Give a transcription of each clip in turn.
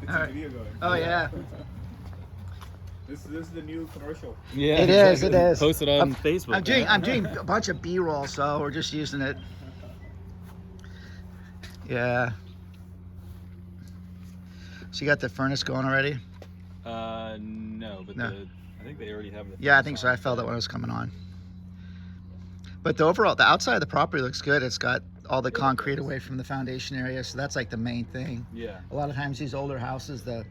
All right. Video going. Oh yeah. This is the new commercial. Yeah, It is. It is. Post it on Facebook. I'm doing a bunch of B-roll, so we're just using it. Yeah. So you got the furnace going already? No, but No. I think they already have the. Yeah, I think so. I felt it when it was coming on. But the outside of the property looks good. It's got all the concrete away from the foundation area, so that's like the main thing. Yeah. A lot of times these older houses, the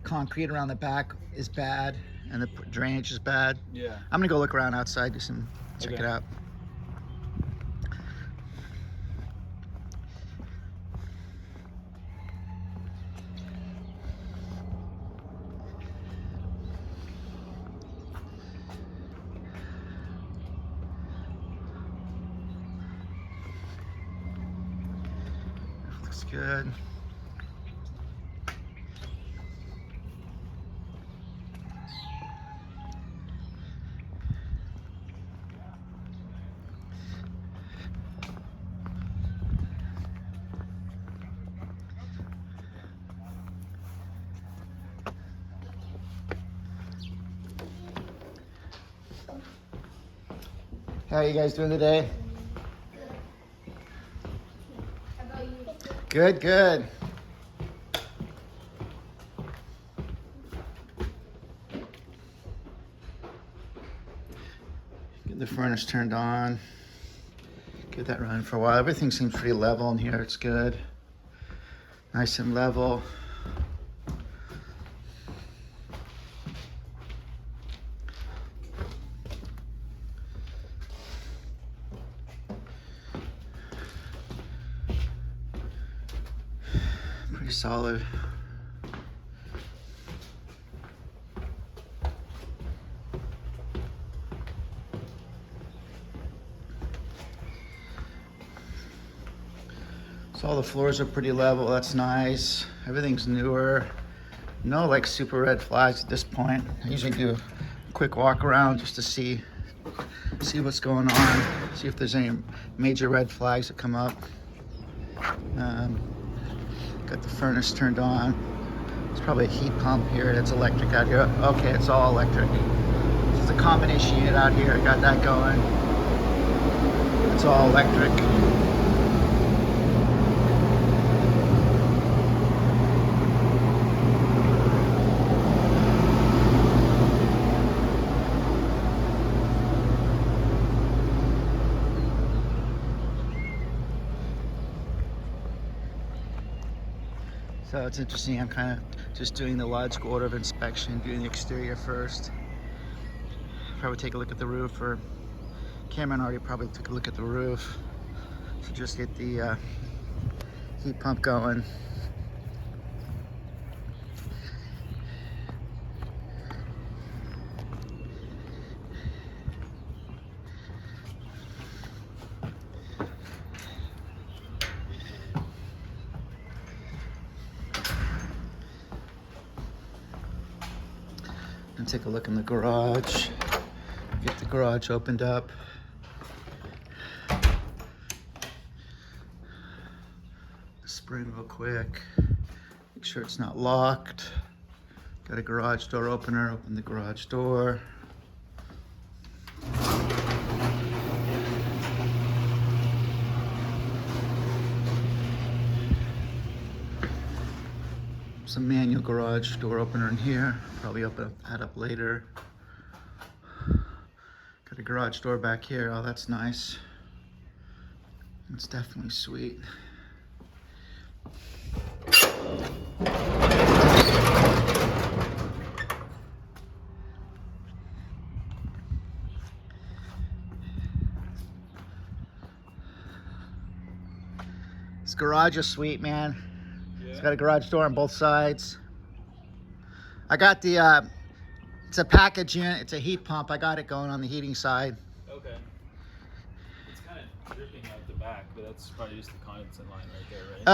concrete around the back is bad and the drainage is bad. Yeah. I'm gonna go look around outside, check Okay. it out. Looks good. How are you guys doing today? Good, good. Get the furnace turned on. Get that running for a while. Everything seems pretty level in here. It's good. Nice and level. Pretty solid. So all the floors are pretty level. That's nice. Everything's newer. No like super red flags at this point. I usually do a quick walk around just to see what's going on. See if there's any major red flags that come up. Got the furnace turned on. It's probably a heat pump here. It's electric out here. Okay, it's all electric. It's a combination unit out here. Got that going. It's all electric. So it's interesting, I'm kind of just doing the logical order of inspection, doing the exterior first. Probably take a look at the roof, or Cameron already probably took a look at the roof. So just get the heat pump going. And take a look in the garage. Get the garage opened up. Spring real quick. Make sure it's not locked. Got a garage door opener. Open the garage door. Some manual garage door opener in here. Probably open that up later. Got a garage door back here. Oh, that's nice. It's definitely sweet. This garage is sweet, man. It's got a garage door on both sides. I got the, it's a package unit, it's a heat pump. I got it going on the heating side. Okay. It's kind of dripping out the back, but that's probably just the condensate line right there, right?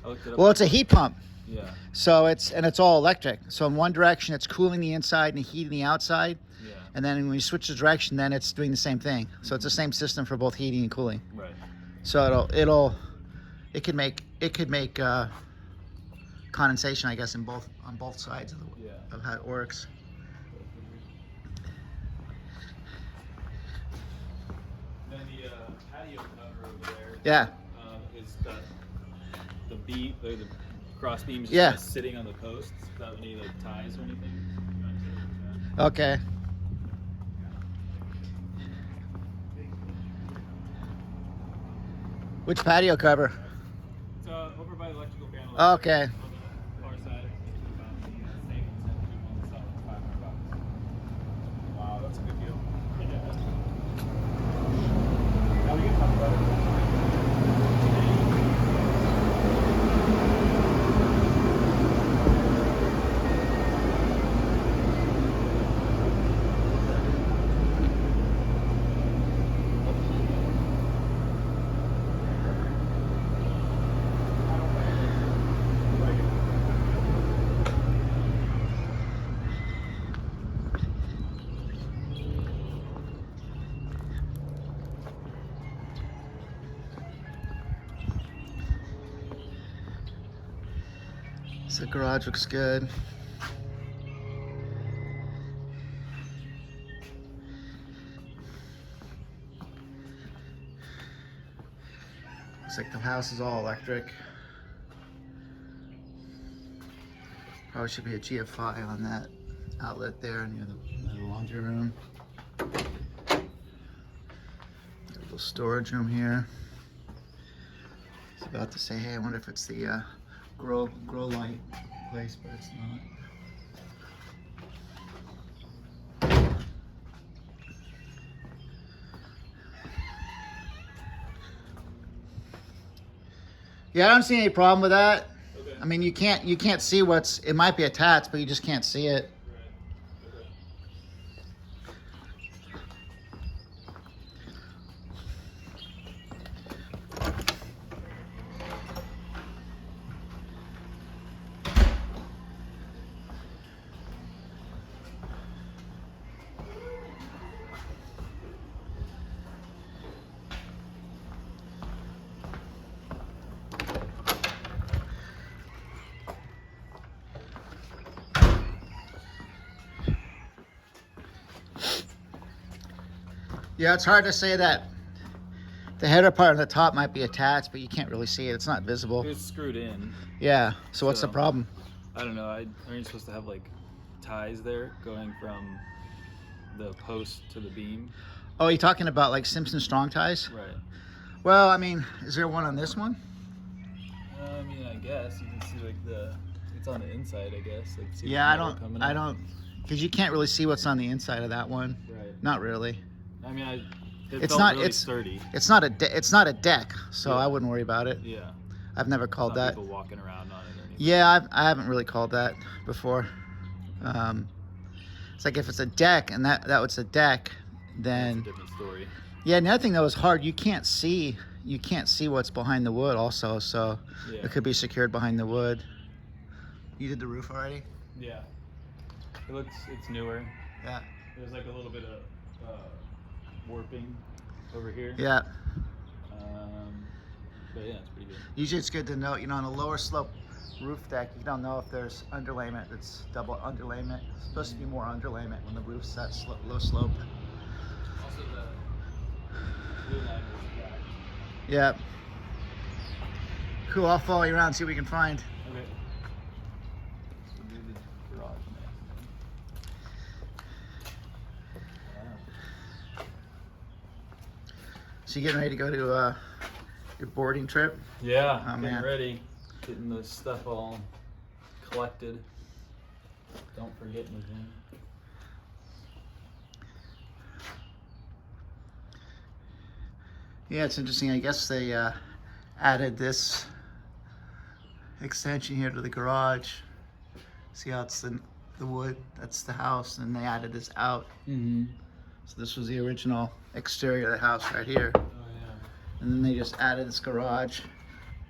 I looked it up. Well, it's a heat pump. Yeah. So it's all electric. So in one direction, it's cooling the inside and heating the outside. Yeah. And then when you switch the direction, then it's doing the same thing. So it's the same system for both heating and cooling. Right. So it could make condensation, I guess, on both sides of, Yeah. of how it works. Then the patio cover over there. Yeah. Is the beam or the cross beams just Yeah. kind of sitting on the posts without any like ties or anything? You want to take a look at that? Okay. Which patio cover? It's over by the electrical panel. Okay. On the far side. About the same incentive on the side, $500. Wow, that's a good deal. Now we can talk about it. So the garage looks good. Looks like the house is all electric. Probably should be a GFI on that outlet there near the laundry room. A little storage room here. I was about to say, hey, I wonder if it's the grow light place, but it's not. Yeah, I don't see any problem with that. Okay. I mean, you can't see what's, it might be attached, but you just can't see it. Right. Okay. Yeah, it's hard to say that the header part on the top might be attached, but you can't really see it. It's not visible. It's screwed in. Yeah, so what's the So- problem? I don't know. Aren't you supposed to have like ties there going from the post to the beam? Oh, you're talking about like Simpson strong ties? Right. Well, I mean, is there one on this one? I mean, I guess you can see like it's on the inside. I guess. Like, see the Yeah, metal coming I up. don't, because you can't really see what's on the inside of that one. Right. Not really. I mean, it It's felt not- really it's- sturdy. It's not a deck, so Yeah. I wouldn't worry about it. Yeah. I've never called Not that. people walking around on it or anything. Yeah, I haven't really called that before. It's like if it's a deck and that was a deck, That's then a different story. yeah. Another thing that was hard, you can't see what's behind the wood also, so Yeah. it could be secured behind the wood. You did the roof already? Yeah. It's newer. Yeah. There's like a little bit of warping over here. Yeah. But yeah, it's pretty good. Usually it's good to know, on a lower slope roof deck, you don't know if there's underlayment. It's double underlayment. It's supposed to be more underlayment when the roof's that low slope. Also the blue line is black. Yeah. Cool, I'll follow you around, see what we can find. Okay. So do the garage next. Wow. So you getting ready to go to your boarding trip? Yeah, Oh, getting man. ready. Getting the stuff all collected. Don't forget anything. Yeah, it's interesting. I guess they added this extension here to the garage. See how it's the wood? That's the house, and they added this out. Mm-hmm. So this was the original exterior of the house right here. Oh yeah. And then they just added this garage.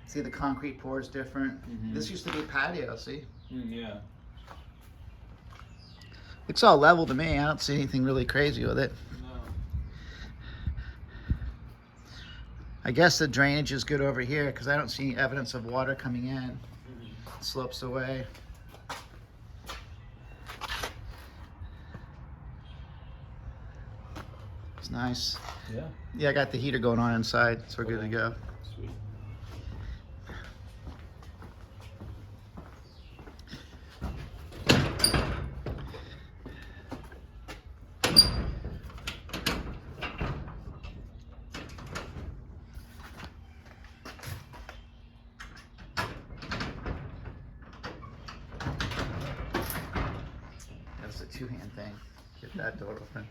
See, the concrete pour is different. Mhm. This used to be patio, see? Yeah. Looks all level to me. I don't see anything really crazy with it. No. I guess the drainage is good over here because I don't see any evidence of water coming in. Mhm. slopes away. It's nice. Yeah. Yeah, I got the heater going on inside, so we're good to go. Sweet. That's a two-hand thing. Get that door open.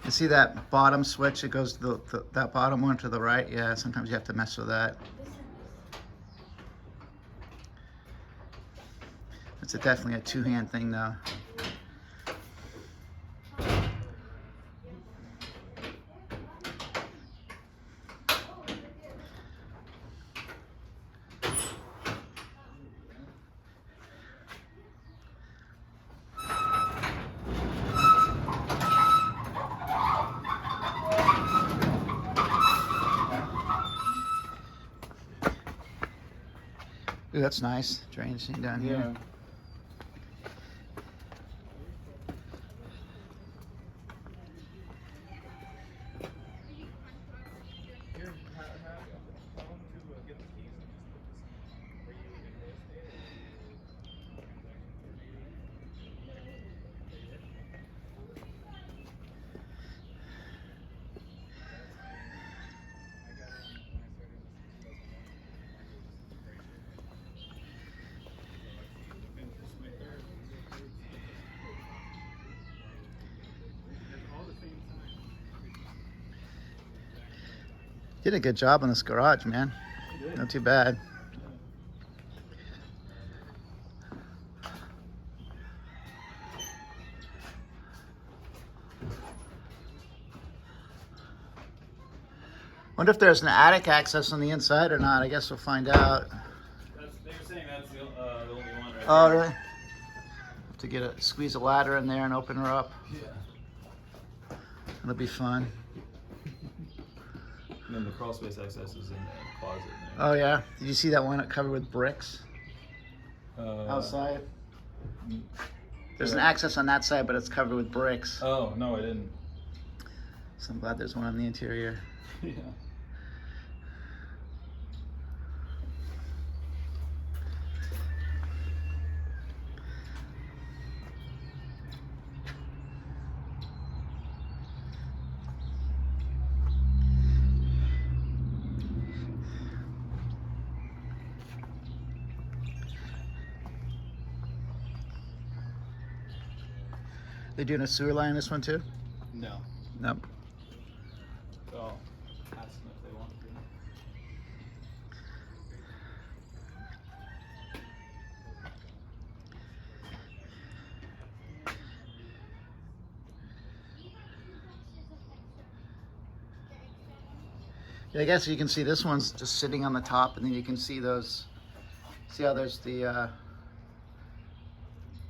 You see that bottom switch? It goes to that bottom one to the right. Yeah, sometimes you have to mess with that. It's definitely a two-hand thing, though. Ooh, that's nice. Drainage thing down here. Yeah. Did a good job on this garage, man. Not too bad. Wonder if there's an attic access on the inside or not. I guess we'll find out. They were saying that's the only one right Oh, there. really? Have to squeeze a ladder in there and open her up. Yeah. It'll be fun. And then the crawl space access is in the closet. Oh, yeah. Did you see that one covered with bricks outside? There's an access on that side, but it's covered with bricks. Oh, no, I didn't. So I'm glad there's one on the interior. Yeah. They doing a sewer line in this one too? No. Nope. So, ask them if they want to. Yeah, I guess you can see this one's just sitting on the top, and then you can see those. See how there's the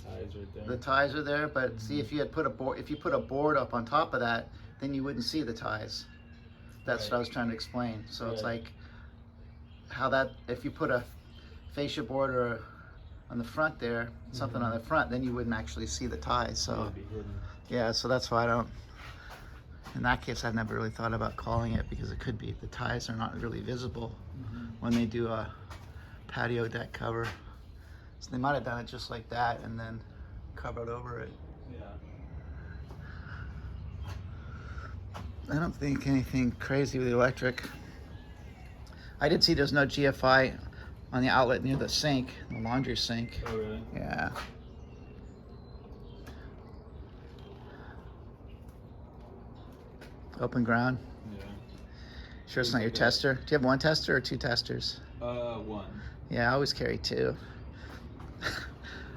Ties right there. the ties are there, but see if you had put a board, if you put a board up on top of that, then you wouldn't see the ties. That's what I was trying to explain. So it's Right. like how that if you put a fascia board or on the front there, something on the front, then you wouldn't actually see the ties. So It'd be hidden. yeah, so that's why I don't. In that case, I've never really thought about calling it because it could be the ties are not really visible when they do a patio deck cover. So they might have done it just like that and then covered over it. Yeah. I don't think anything crazy with the electric. I did see there's no GFI on the outlet near the sink, the laundry sink. Oh, really? Yeah. Open ground. Yeah. Sure it's not your tester? Do you have one tester or two testers? One. Yeah, I always carry two.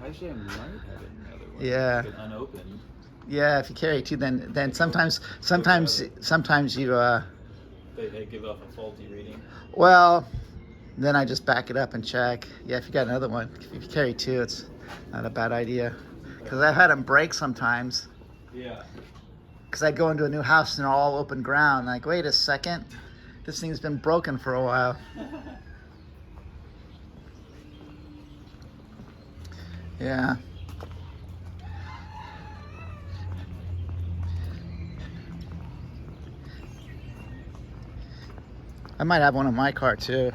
Actually, I might have another one. Yeah. Like an unopened. Yeah, if you carry two, then sometimes you They give off a faulty reading. well, Then I just back it up and check. Yeah, if you got another one, if you carry two, it's not a bad idea. Because I've had them break sometimes. Yeah. Because I go into a new house and they're all open ground. Like, wait a second, this thing's been broken for a while. Yeah. I might have one in my car too.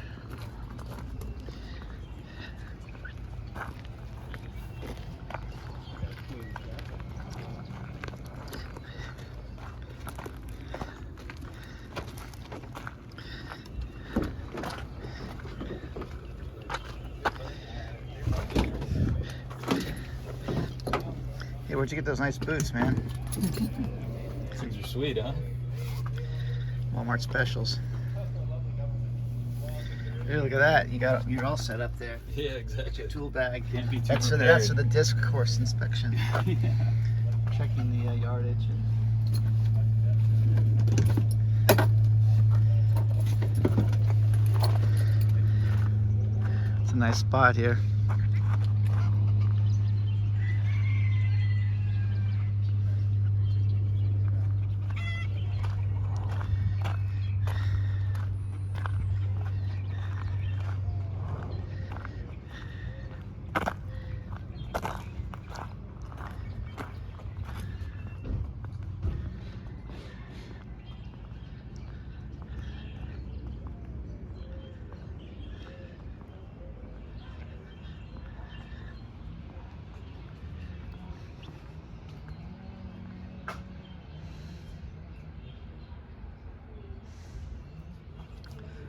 Hey, where'd you get those nice boots, man? These are sweet, huh? Walmart specials. Hey, look at that. You're all set up there. Yeah, exactly. Tool bag. Can't be too That's prepared. for the disc course inspection. Yeah. Checking the yardage. It's a nice spot here.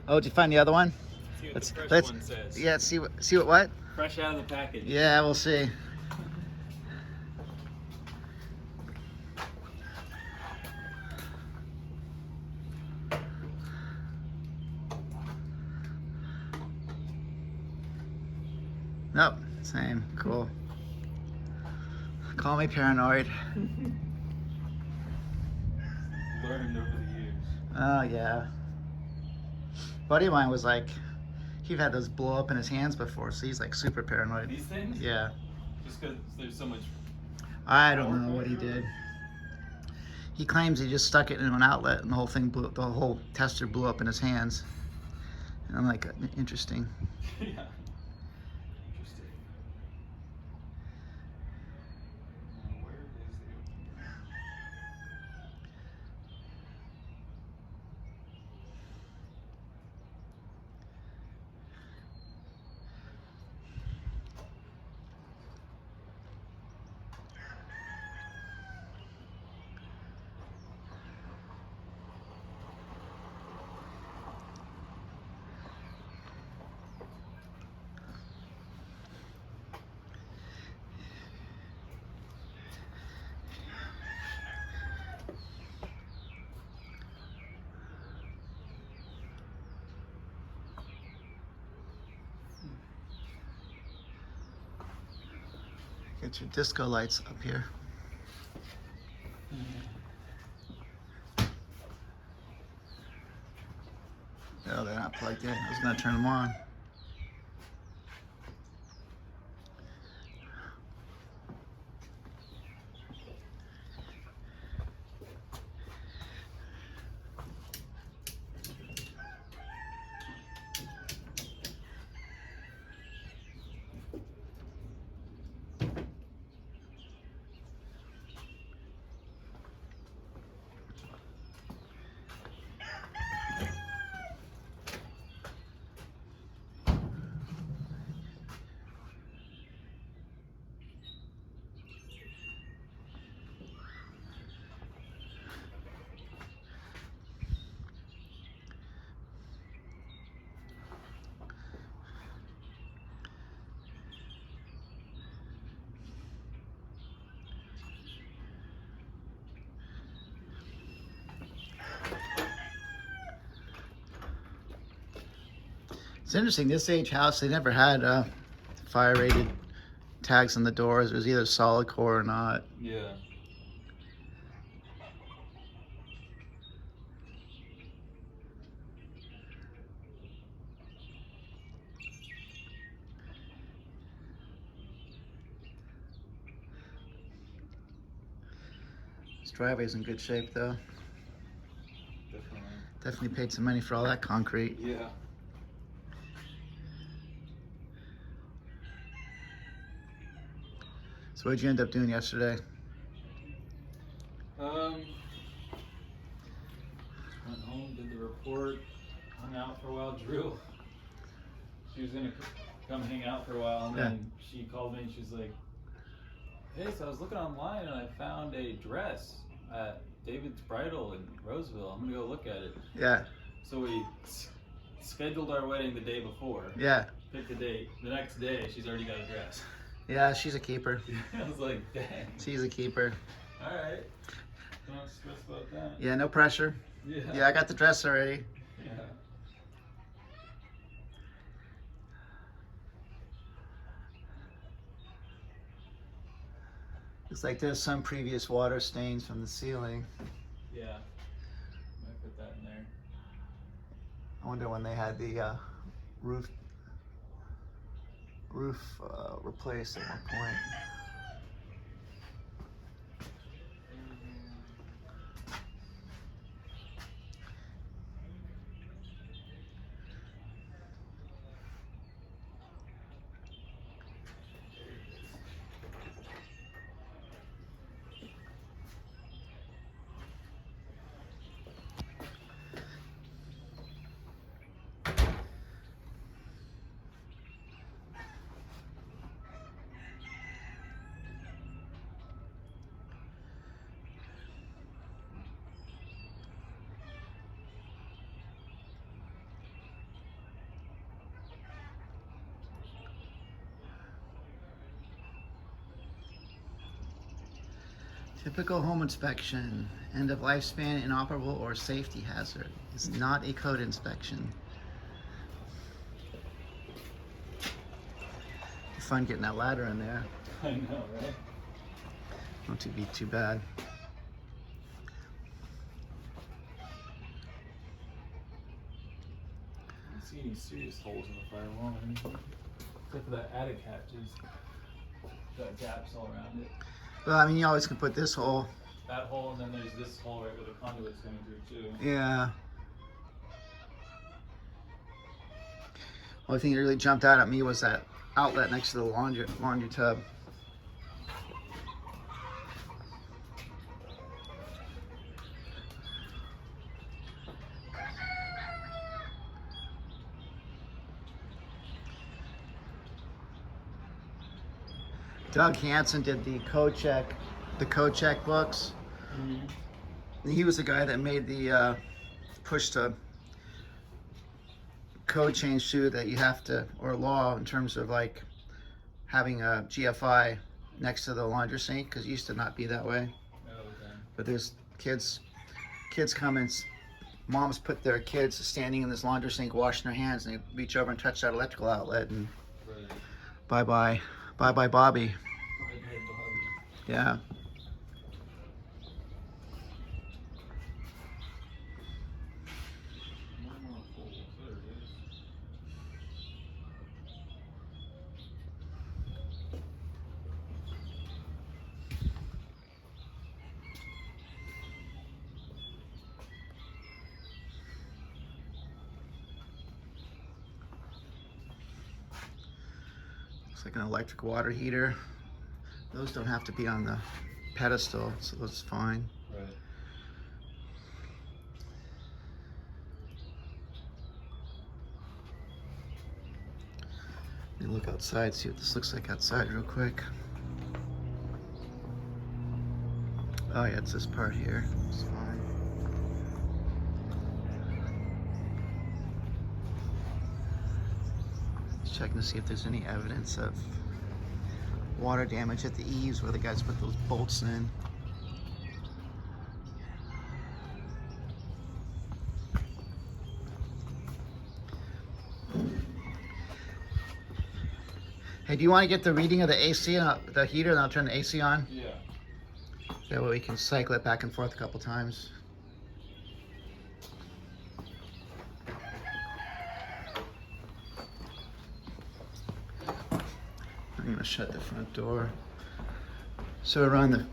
Oh, did you find the other one? See what Let's the fresh let's one says. yeah, see what? Fresh out of the package. Yeah, we'll see. Nope, same. Cool. Call me paranoid. Learned over the years. Oh yeah. Buddy of mine was like, he had those blow up in his hands before, so he's like super paranoid. These things? Yeah. Just because there's so much. I don't know what he did. He claims he just stuck it in an outlet and the whole tester blew up in his hands. And I'm like, interesting. Yeah. Interesting. Where is the? Get your disco lights up here. No, they're not plugged in. I was gonna turn them on. It's interesting, this age house, they never had fire rated tags on the doors. It was either solid core or not. Yeah. driveway's in good shape though. Definitely. Definitely paid some money for all that concrete. Yeah. So what'd you end up doing yesterday? Went home, did the report, hung out for a while. Drew, she was gonna come hang out for a while, and then she called me and she's like, "Hey, so I was looking online and I found a dress at David's Bridal in Roseville. I'm gonna go look at it." Yeah. So we scheduled our wedding the day before. Yeah. Picked a date. The next day, she's already got a dress. Yeah, she's a keeper. I was like, dang. She's a keeper. All right. Don't stress about that. Yeah, no pressure. Yeah. Yeah, I got the dress already. Yeah. Looks like there's some previous water stains from the ceiling. Yeah. Might put that in there. I wonder when they had the roof replaced at one point. Typical home inspection. End of lifespan, inoperable, or safety hazard. It's not a code inspection. Fun getting that ladder in there. I know, right? Not to be too bad. I don't see any serious holes in the firewall or anything. Except for that attic hatches. Got gaps all around it. Well, I mean, you always can put this hole. That hole, and then there's this hole right where the conduit's coming through too. Yeah. Only thing that really jumped out at me was that outlet next to the laundry tub. Doug Hansen did the code check books. Mm-hmm. He was the guy that made the push to code change too, that you have to, or law in terms of like having a GFI next to the laundry sink, because it used to not be that way. Oh, okay. But there's kids come and moms put their kids standing in this laundry sink washing their hands, and they reach over and touch that electrical outlet, and Right. bye bye Bobby. Bobby. Yeah. One more hole. There it is. Looks like an electric water heater. Those don't have to be on the pedestal, so that's fine. Right. Let me look outside, see what this looks like outside real quick. Oh yeah, it's this part here. It's fine. Just checking to see if there's any evidence of water damage at the eaves where the guys put those bolts in. Hey, do you want to get the reading of the AC, the heater, and I'll turn the AC on? Yeah. That way we can cycle it back and forth a couple times. I'm gonna shut the front door. So we're on the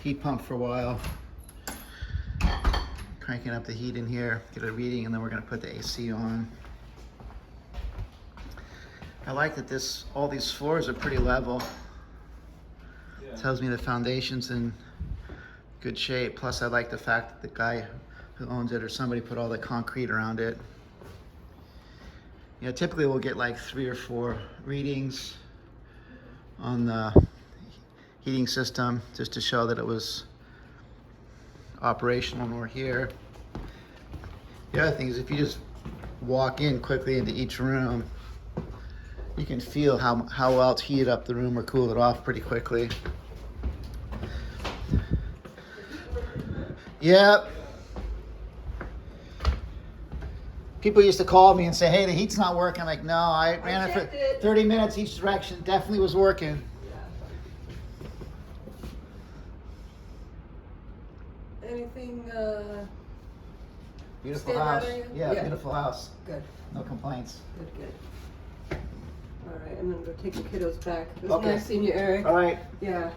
heat pump for a while. Cranking up the heat in here, get a reading, and then we're gonna put the AC on. I like that all these floors are pretty level. Yeah. Tells me the foundation's in good shape. Plus I like the fact that the guy who owns it or somebody put all the concrete around it. Typically we'll get like 3 or 4 readings on the heating system just to show that it was operational when we're here. The other thing is if you just walk in quickly into each room, you can feel how well it's heated up the room or cooled it off pretty quickly. Yep. People used to call me and say, hey, the heat's not working. I'm like, no, I ran it for 30 minutes each direction. Definitely was working. Anything, Beautiful stand out house. at you? Yeah, Yeah. beautiful house. good, No complaints. good. All right, I'm gonna go take the kiddos back. It was Okay. nice seeing you, Eric. All right. Yeah.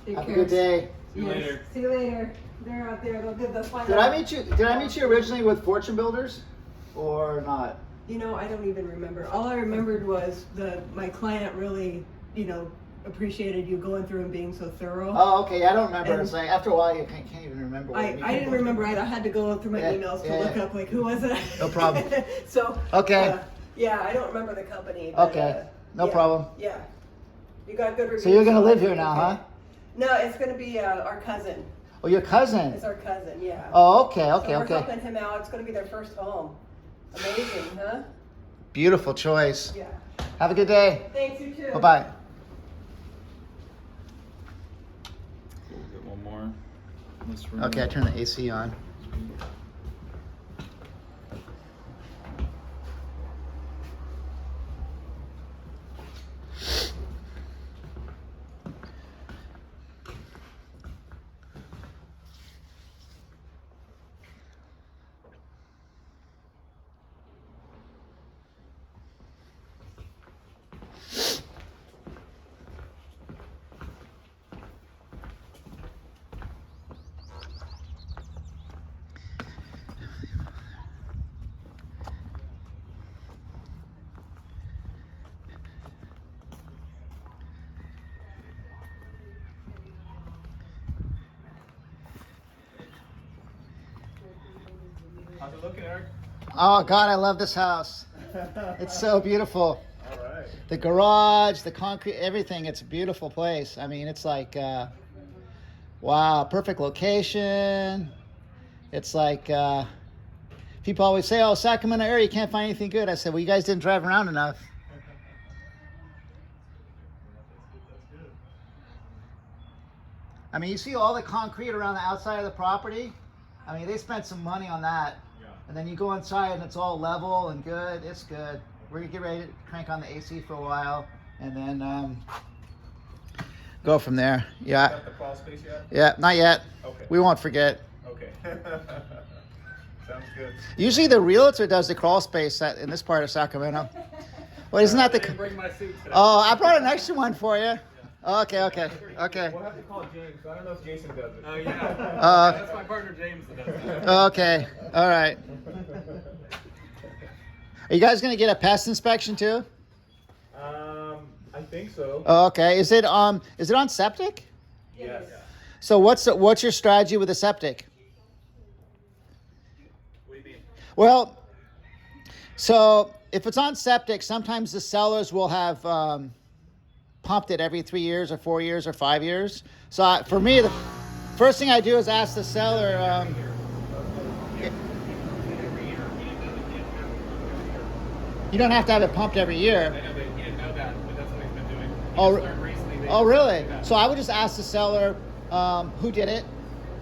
Take Have a care. good day. See you later. See you later. They're out there. They'll give the final. Did I meet you originally with Fortune Builders or not? You know, I don't even remember. All I remembered was my client really, appreciated you going through and being so thorough. Oh, okay. I don't remember. And- It's like after a while you can't even remember. What I didn't remember either. I had to go through my Yeah, emails to yeah. look up like who was it. No problem. So. Okay. Yeah, I don't remember the company. But, Okay. No yeah, problem. Yeah. You got good reviews. So you're gonna live here now, huh? No, it's gonna be our cousin. Oh, your cousin. It's our cousin, yeah. Oh, okay, So okay, we're okay. helping him out. It's gonna be their first home. Amazing, huh? Beautiful choice. Yeah. Have a good day. Thanks, you too. Bye bye. We'll get one more in this room. Okay, I turned the AC on. How's it looking, Eric? Oh God, I love this house. It's so beautiful. All right. The garage, the concrete, everything. It's a beautiful place. I mean, it's like, wow, perfect location. It's like, people always say, oh, Sacramento area, you can't find anything good. I said, well, you guys didn't drive around enough. I mean, you see all the concrete around the outside of the property. I mean, they spent some money on that. Yeah. And then you go inside and it's all level and good. It's good. We're gonna get ready to crank on the AC for a while and then go from there. Yeah. Got the crawl space yet? Yeah, not yet. Okay. We won't forget. Okay. Sounds good. Usually the realtor does the crawl space in this part of Sacramento. Well, isn't that I didn't the? bring my suit today. Oh, I brought an extra one for you. Okay, okay, okay. We'll have to call James. I don't know if Jason does it. Oh, yeah. Uh, That's my partner James that does that. Okay, all right. Are you guys gonna get a pest inspection too? I think so. Oh, okay. Is it on septic? Yes. So what's your strategy with the septic? What do you mean? Well, so if it's on septic, sometimes the sellers will have pumped it every 3 years or 4 years or 5 years. So for me, the first thing I do is ask the seller. You don't have to have it pumped every year. I know, but he didn't know that, but that's what he's been doing. He Oh, just learned recently that Oh, you really? can do that. So I would just ask the seller who did it,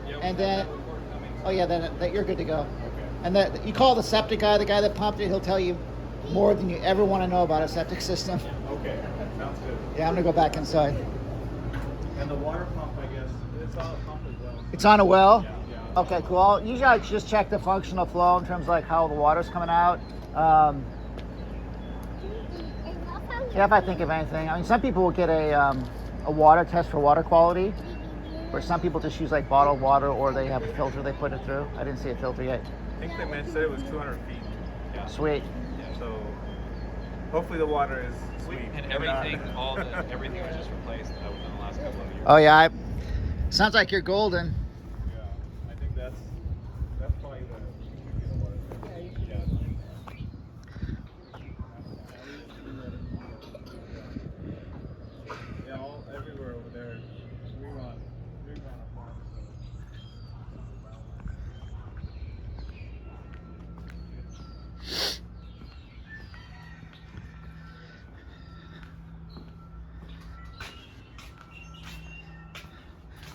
Yeah, we and have then that report coming, so- oh yeah, then that you're good to go. Okay. And that you call the septic guy, the guy that pumped it, he'll tell you more than you ever want to know about a septic system. Okay. Sounds good. Yeah, I'm gonna go back inside. And the water pump, I guess, it's on a pump as well. It's on a well. Yeah. Okay, cool. Usually I just check the functional flow in terms of like how the water's coming out. Yeah, if I think of anything. I mean, some people will get a water test for water quality. Or some people just use like bottled water, or they have a filter they put it through. I didn't see a filter yet. I think they said it was 200 feet. Yeah. Sweet. So hopefully the water is sweet. And If not- everything was just replaced within the last couple of years. Oh yeah, sounds like you're golden. Yeah, I think that's probably the water. Yeah, all everywhere over there. We run a farm.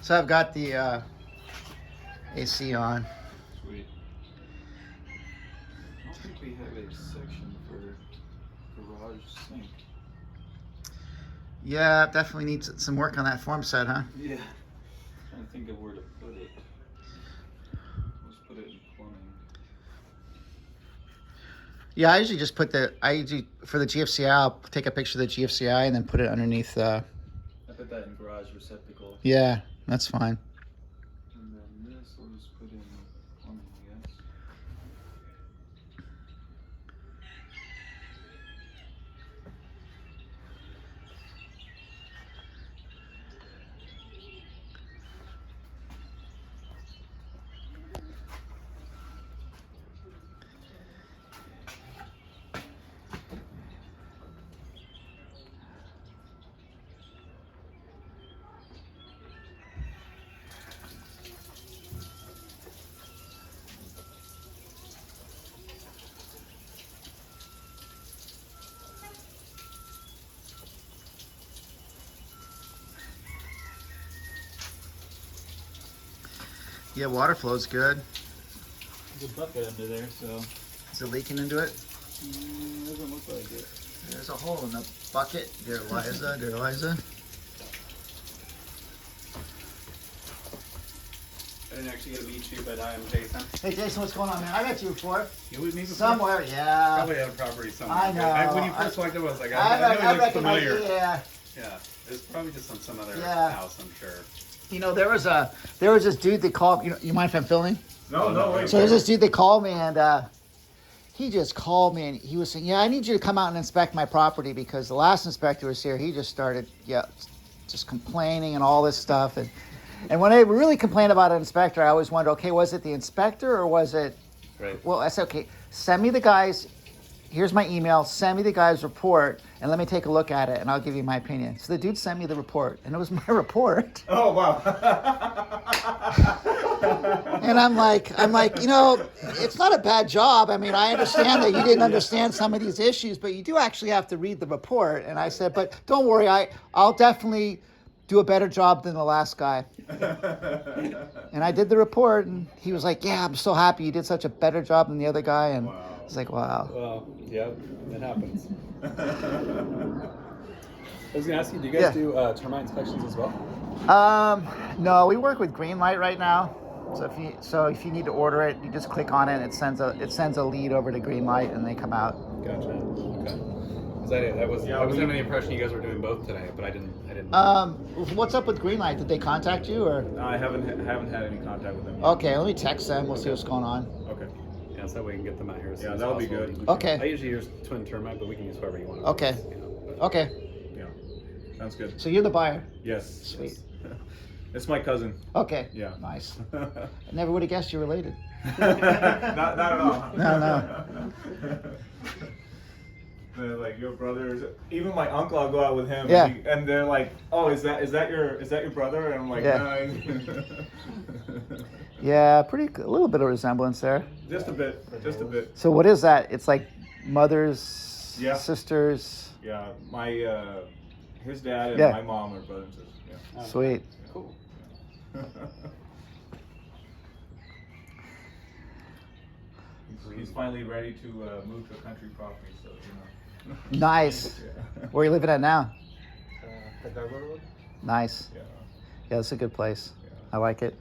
So I've got the AC on. Sweet. I don't think we have a section for garage sink. Yeah, definitely needs some work on that form set, huh? Yeah. Trying to think of where to put it. Let's put it in plumbing. Yeah, I usually just put for the GFCI, I'll take a picture of the GFCI and then put it underneath. I put that in garage receptacle. Yeah, that's fine. And then this I'll just put in plumbing, I guess. Yeah, water flow's good. There's a bucket under there, so Is it leaking into it? doesn't look like it. There's a hole in the bucket. Dear Liza, dear Liza. I didn't actually get to meet you, but I am Jason. Hey Jason, what's going on, man? I met you before. You with me before? Somewhere, yeah. Probably had a property somewhere. I know. When you first walked up, I was like, I I know he looks recognize familiar. you, yeah. Yeah, it's probably just on some other Yeah. house, I'm sure. You know, there was this dude that called. You mind if I'm filming? No, wait. So there's this dude that called me, and he just called me, and he was saying, "Yeah, I need you to come out and inspect my property because the last inspector was here. He just started, just complaining and all this stuff." And when I really complained about an inspector, I always wondered, okay, was it the inspector or was it? Right. Well, I said, okay, send me the guys. Here's my email. Send me the guy's report, and let me take a look at it, and I'll give you my opinion. So the dude sent me the report, and it was my report. Oh wow. And I'm like, it's not a bad job. I mean, I understand that you didn't understand some of these issues, but you do actually have to read the report. And I said, but don't worry, I'll definitely do a better job than the last guy. And I did the report, and he was like, yeah, I'm so happy you did such a better job than the other guy. And it's like, wow. Well, yeah, it happens. I was going to ask you, do you guys do termite inspections as well? No, we work with Greenlight right now. So if you need to order it, you just click on it, and it sends a lead over to Greenlight, and they come out. Gotcha. Okay. I was under the impression you guys were doing both today, but I didn't. What's up with Greenlight? Did they contact you or? I haven't had any contact with them yet. Okay, let me text them. We'll see what's going on. Okay. Yeah, so that way we can get them out here. As soon as that would be possible. good. Okay. I usually use twin termite, but we can use whoever you want. Okay. Okay. Yeah. Sounds good. So you're the buyer. Yes. Sweet. It's my cousin. Okay. Yeah. Nice. I never would have guessed you're related. not at all. No. They're like your brothers. Even my uncle, I'll go out with him. Yeah. And they're like, "Oh, is that your brother?" And I'm like, Yeah. "No." Yeah, a little bit of resemblance there. Just a bit. So what is that? It's like mothers, sisters. Yeah, my his dad and Yeah. my mom are brothers and sisters. Yeah. Sweet. Cool. He's finally ready to move to a country property, so you know. Nice. Yeah. Where are you living at now? The Garber Road? Nice. Yeah. Yeah, it's a good place. Yeah. I like it.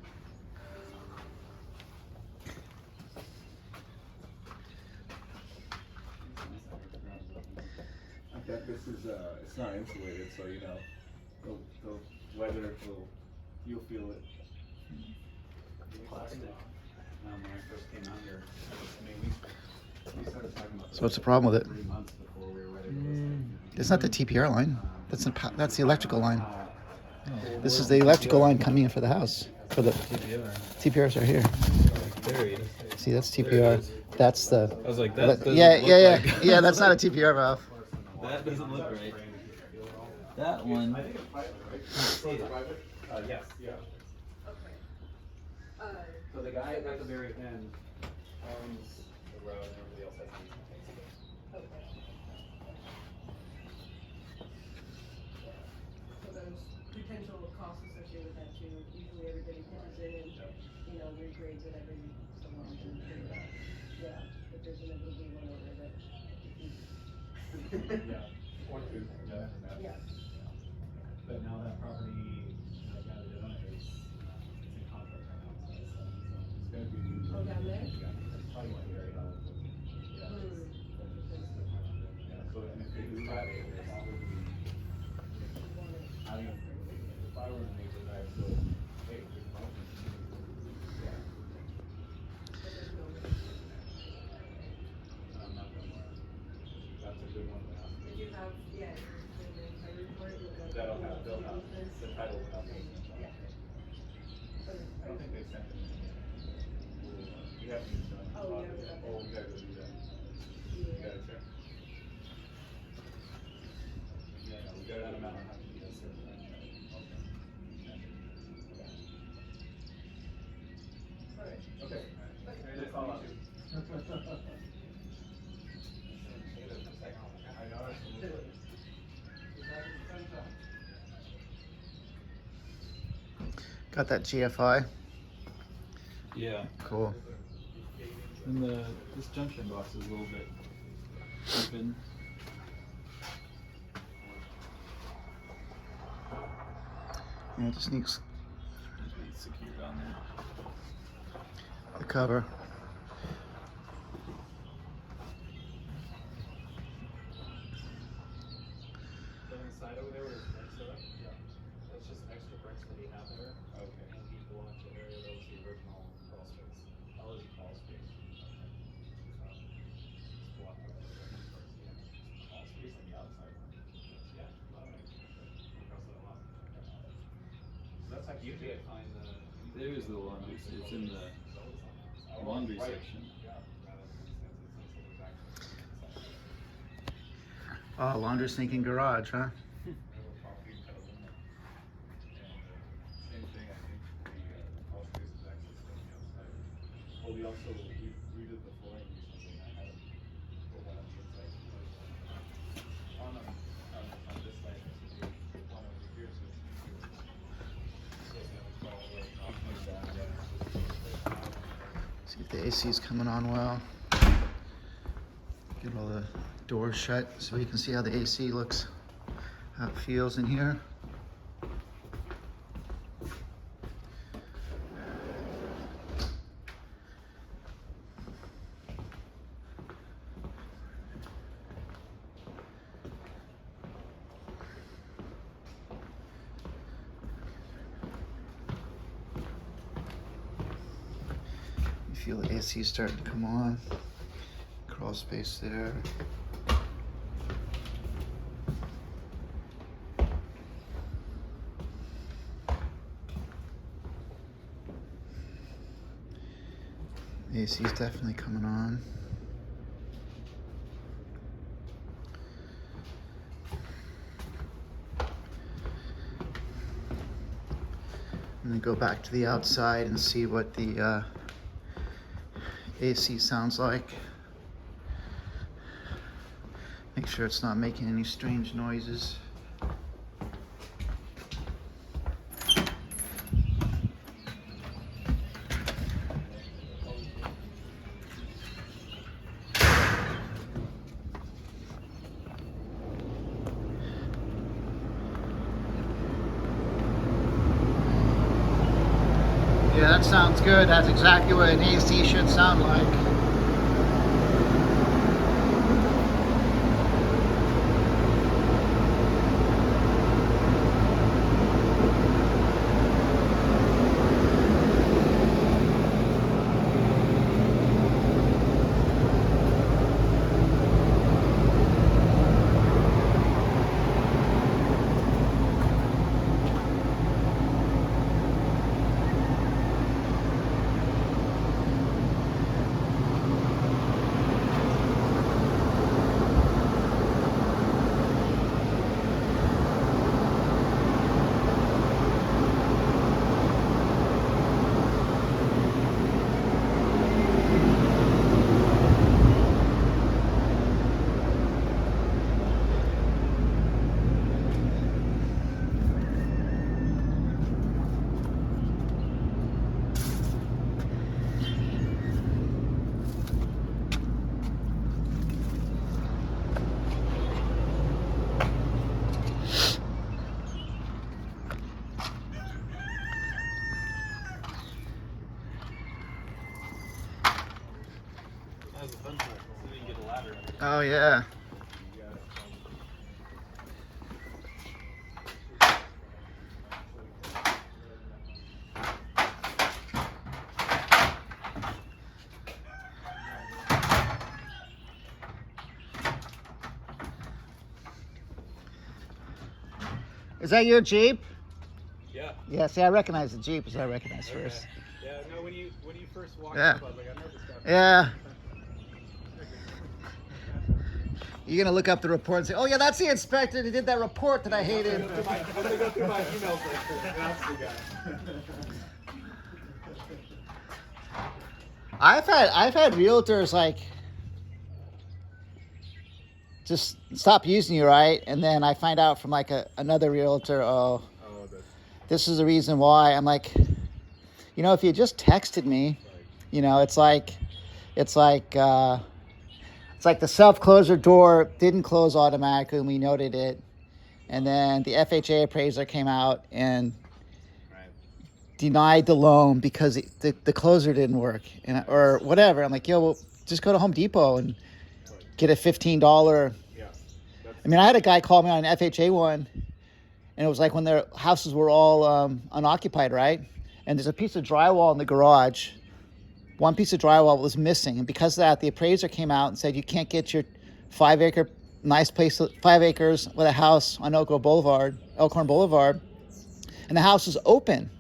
I bet this is it's not insulated, so you know the weather will You'll feel it. Plastic. When I first came out here, we started talking about So what's the problem with it? 3 months before we were ready to list it. It's not the TPR line. That's the electrical line. This is the electrical line coming in for the house. For the TPRs are here. See, that's TPR. That's the. I was like, that doesn't yeah, look yeah, like- yeah, yeah. That's not a TPR valve. That doesn't look right. That one. Yes, yeah. So the guy at the very end owns the road and everybody else has to. So there's potential costs associated with that too. Usually everybody pitches in and, you know, regrades it every so long and figure out, yeah, if there's inevitably one over that. Yeah, or two. Yeah. But now that property, the guy that owns it is, it's in contract right now, so it's gonna be. Oh, down there? Yeah, it's probably one area. Yeah. Yeah, so and if they do that, it's probably, I mean, if I were a neighbor, I'd go, hey, there's no. Yeah. I'm not gonna lie. That's a good one to ask. If you have, yeah, the report, look up. They'll have the title will have it. Yeah. I don't think they sent it. We haven't even done. Oh, you haven't done that. Oh, we gotta go do that. We gotta check. Yeah, we got that amount. Have to be a certain amount. Okay. Okay. Nice to meet you. I know, absolutely. Got that GFI. Yeah. Cool. And this junction box is a little bit open. Yeah, it just needs Needs to be secured on there. the cover. The inside over there where there's bricks are, that's just extra bricks that he had there. Okay. And he belonged to area that was the original crawl space. That was the crawl space. Just block out the bricks first, yeah. Crawl space on the outside. Yeah, alright. Across the lot. So that's like usually I find the. There's the laundry. It's in the laundry section. Oh, laundry, sink, and garage, huh? Same thing, I think the crawl space is actually still on the outside. Well, we also, we redid the flooring recently, and I had put one on the inside. On this side, so we put one over here, so it's easier. So it's gonna fall right off like that, yeah. See if the AC is coming on well. Get all the doors shut so you can see how the AC looks, how it feels in here. You feel the AC starting to come on. Crawl space there. The AC is definitely coming on. And then go back to the outside and see what the AC sounds like. Make sure it's not making any strange noises. Yeah, that sounds good. That's exactly what an AC should sound like. Oh yeah. Is that your Jeep? Yeah. Yeah, see, I recognize the Jeep, as I recognize Okay. first. Yeah, no, when you first walked Yeah. up, I was like, I know this guy. Yeah. You're gonna look up the report and say, "Oh yeah, that's the inspector that did that report that I hated." I'm gonna go through my emails like that's the guy. I've had realtors like just stop using you, right? And then I find out from like another realtor, oh, this is the reason why. I'm like, if you just texted me, it's like the self-closer door didn't close automatically, and we noted it. And then the FHA appraiser came out and denied the loan because the closer didn't work, or whatever. I'm like, well, just go to Home Depot and get a $15. I mean, I had a guy call me on an FHA one, and it was like when their houses were all unoccupied, right? And there's a piece of drywall in the garage. One piece of drywall was missing, and because of that, the appraiser came out and said you can't get your 5 acre nice place, 5 acres with a house on Elkhorn Boulevard, and the house is open.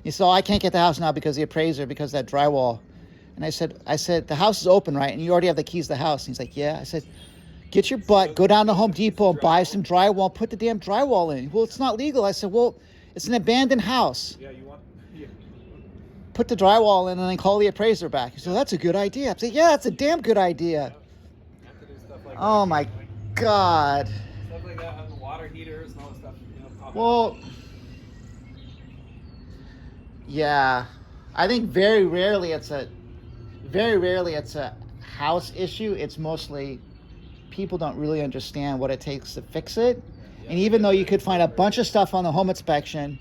He said, I can't get the house now because of the appraiser, because of that drywall. And I said, the house is open, right? And you already have the keys to the house. And he's like, yeah. I said, get your butt, go down to Home Depot and buy some drywall, put the damn drywall in. Well, it's not legal. I said, well, it's an abandoned house. Yeah, you want. Yeah. Put the drywall in and then call the appraiser back. He said, that's a good idea. I said, yeah, that's a damn good idea. You have to do stuff like Oh that. my God. Stuff like that on the water heaters and all that stuff. Pop Well, yeah, I think very rarely it's a house issue. It's mostly people don't really understand what it takes to fix it. And even though you could find a bunch of stuff on the home inspection,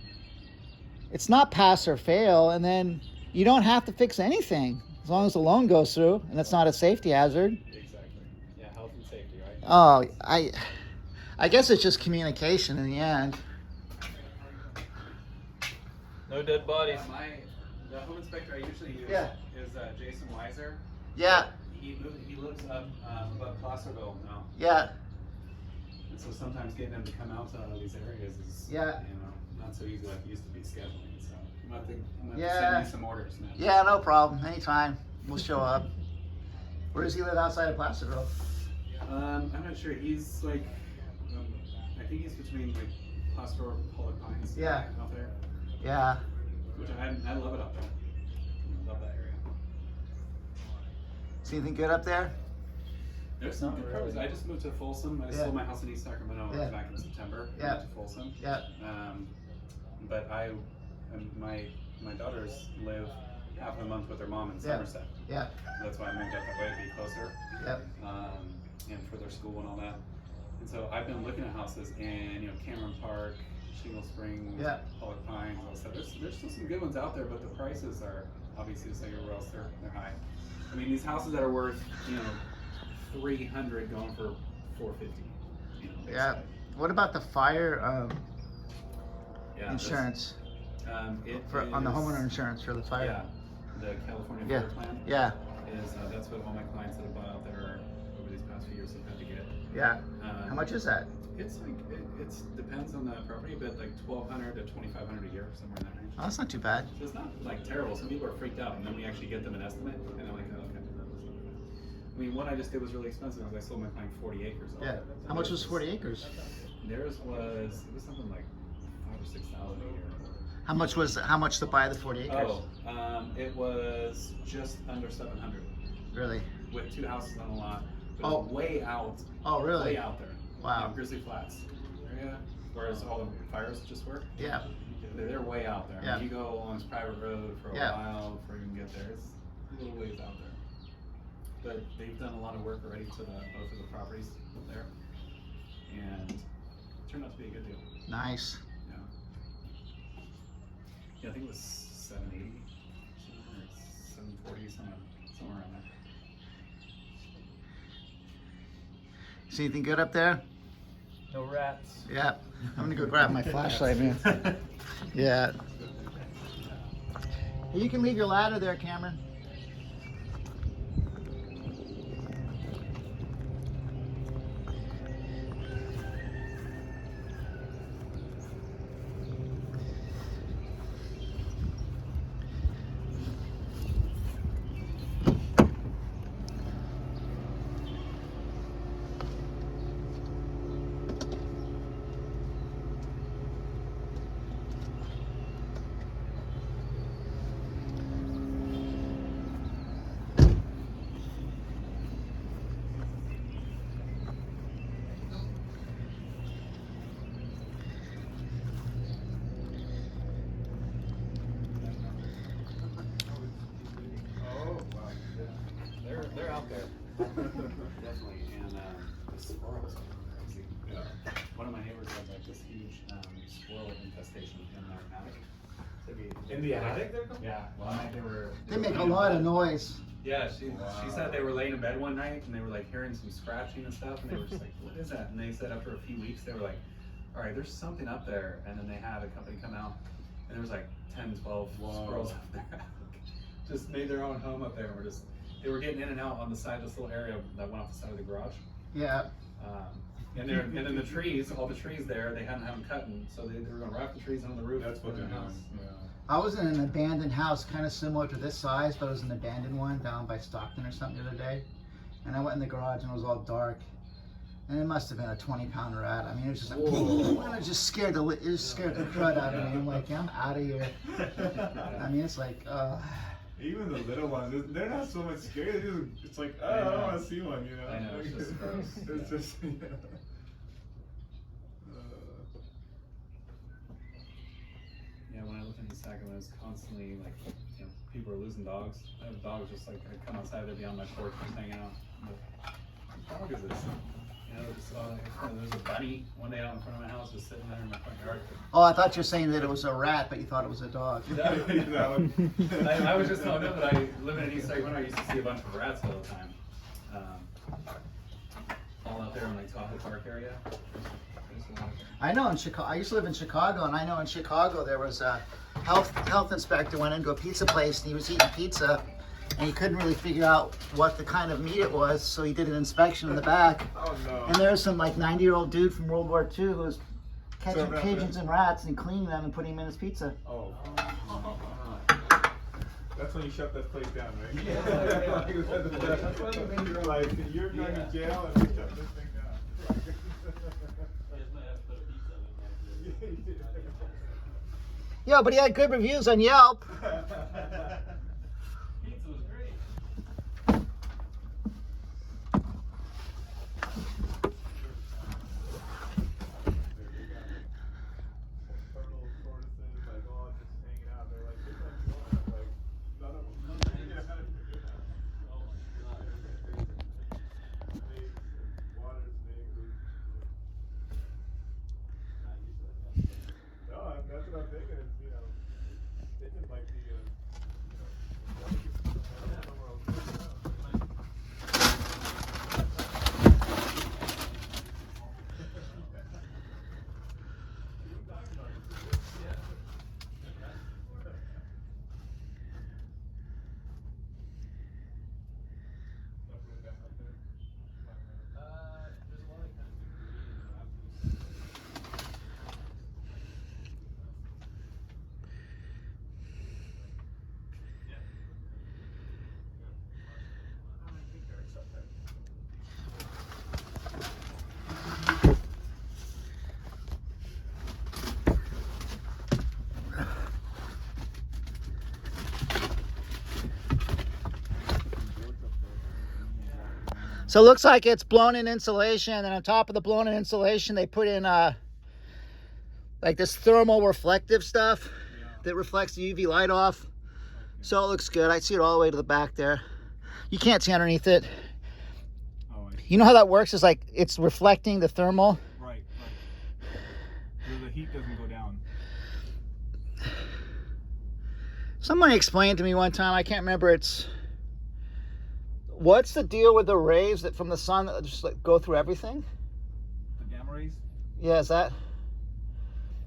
it's not pass or fail, and then you don't have to fix anything as long as the loan goes through and it's not a safety hazard. Exactly. Yeah, health and safety, right? Oh, I guess it's just communication in the end. No dead bodies. The home inspector I usually use Yeah. is Jason Weiser. Yeah, He lives up above Placerville now, yeah, and so sometimes getting him to come out to these areas is Yeah. Not so easy like it used to be scheduling. So I'm gonna have to Yeah. send you some orders, man. yeah, no problem. Anytime, we'll show up. Where does he live outside of Placerville? I'm not sure. He's like, I think he's between like Placerville and Pollock Pines. Yeah. Out there, Yeah. which I love it up there. I love that area. See anything good up there? There's some good pros. I just moved to Folsom. I Yeah. sold my house in East Sacramento Yeah. back in September. Yeah. Moved to Folsom. Yeah. But my daughters live half a month with their mom in Yeah. Somerset. Yeah. That's why I moved up that way to be closer. Yeah. And for their school and all that. And so I've been looking at houses in Cameron Park, Shingle Springs, Yeah. Pollock Pines, all that stuff. There's still some good ones out there, but the prices are obviously just like everywhere else. They're high. I mean, these houses that are worth $300 going for $450. Yeah. What about the fire Yeah, insurance it on the is- homeowner insurance for the fire? Yeah, the California Yeah. Fire Plan Yeah. is that's what all my clients that have bought out there over these past few years have had to get. Yeah. How much is that? It's like it depends on the property, but like $1,200 to $2,500 a year, somewhere in that range. Oh, that's not too bad. So it's not like terrible. Some people are freaked out, and then we actually get them an estimate, and they're like, oh, okay. I mean, one I just did was really expensive because I sold my client 40 acres. Yeah. How much was 40 acres? Theirs was something like $5,000 or $6,000 a year. How much to buy the 40 acres? It was just under $700 Really? with 2 houses on the lot. But Oh. it was way out. Oh, really? Way out there. Wow. Grizzly Flats area, whereas all the fires just were. Yeah. They're way out there. Yeah. You go along this private road for a Yeah. while before you can get there. It's a little ways out there. But they've done a lot of work already to both of the properties there, and it turned out to be a good deal. Nice. Yeah, I think it was 780 or 740, somewhere around there. See anything good up there? No rats. Yeah. I'm gonna go grab my flashlight, man. Yeah. You can leave your ladder there, Cameron. Oh, wow. They're out there. Definitely, and the squirrels are crazy. Yeah. One of my neighbors had like this huge squirrel infestation in their attic. In the attic they're coming? Yeah, one night they were. They make a lot of noise. Yeah, she said they were laying in bed one night and they were like hearing some scratching and stuff, and they were just like, "What is that?" And they said after a few weeks they were like, "All right, there's something up there." And then they had a company come out, and there was like 10, 12 squirrels up there. Just made their own home up there. And they were getting in and out on the side of this little area that went off the side of the garage. Yeah. And then the trees, all the trees there, they hadn't have them cutting, so they were gonna wrap the trees on the roof. That's put fucking in the house. nice. Yeah. I was in an abandoned house, kind of similar to this size, but it was an abandoned one down by Stockton or something the other day. And I went in the garage and it was all dark. And it must have been a 20-pound rat. I mean, it was just like, and it just scared the crud out of me. I'm like, I'm out of here. I mean, it's like, Even the little ones, they're not so much scary. It's like, oh, I don't want to see one, you know? I know, it's just gross. It's Yeah. just, Yeah, when I lived in Sacramento, it was constantly like, you know, people are losing dogs. I have dogs just like, I'd come outside, they'd be on my porch just hanging out. What dog is this? You know, just, there was a bunny one day out in front of my house, just sitting there in my front yard. oh, I thought you were saying that it was a rat, but you thought it was a dog. that one. I was just telling them that I live in East Sacramento. I used to see a bunch of rats all the time. All out there in like Tahoe Park area. There's a lot of- I know in Chicago, I used to live in Chicago, and I know in Chicago there was a health inspector went into a pizza place and he was eating pizza, and he couldn't really figure out what the kind of meat it was, so he did an inspection in the back. Oh no. And there was some like 90-year-old dude from World War II who was catching So, pigeons and rats and cleaning them and putting them in his pizza. Oh. That's when you shut that place down, right? Yeah. That's when you're like, you're going to jail and we shut this thing down. Yeah, but he had good reviews on Yelp. Pizza was great. Turtle tortoises, like all just hanging out. They're like, which one do you want? I'm like, none of them. Snakes, water snakes. No, that's what I'm thinking. It's, you know, thinking like the, you know, I don't know where else to go. There's a lot of kind of So it looks like it's blown in insulation, and on top of the blown in insulation they put in like this thermal reflective stuff that reflects the UV light off. So it looks good. I see it all the way to the back there. You can't see underneath it. Oh, You know how that works? Is like it's reflecting the thermal. right. The heat doesn't go down. Somebody explained to me one time, I can't remember, it's What's the deal with the rays that from the sun that just like go through everything? The gamma rays? Yeah, is that?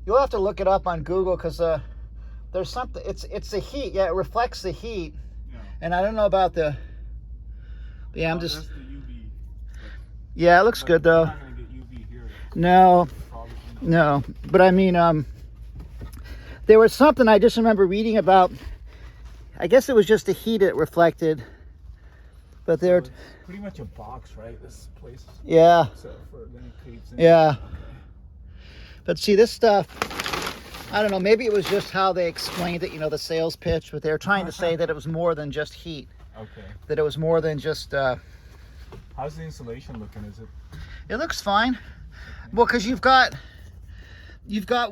You'll have to look it up on Google because there's something. It's the heat. Yeah, it reflects the heat. Yeah. And I don't know about the. Yeah, I'm just. That's the UV. Yeah, it looks good though. You're not gonna get UV here. No, Probably no. But I mean, there was something I just remember reading about. I guess it was just the heat it reflected. But there. It's pretty much a box, right? This place. Yeah. So for then it creeps in. Yeah. But see, this stuff, I don't know, maybe it was just how they explained it, you know, the sales pitch, but they were trying to say that it was more than just heat, Okay. that it was more than just, How's the insulation looking? Is it? it looks fine. Well, because you've got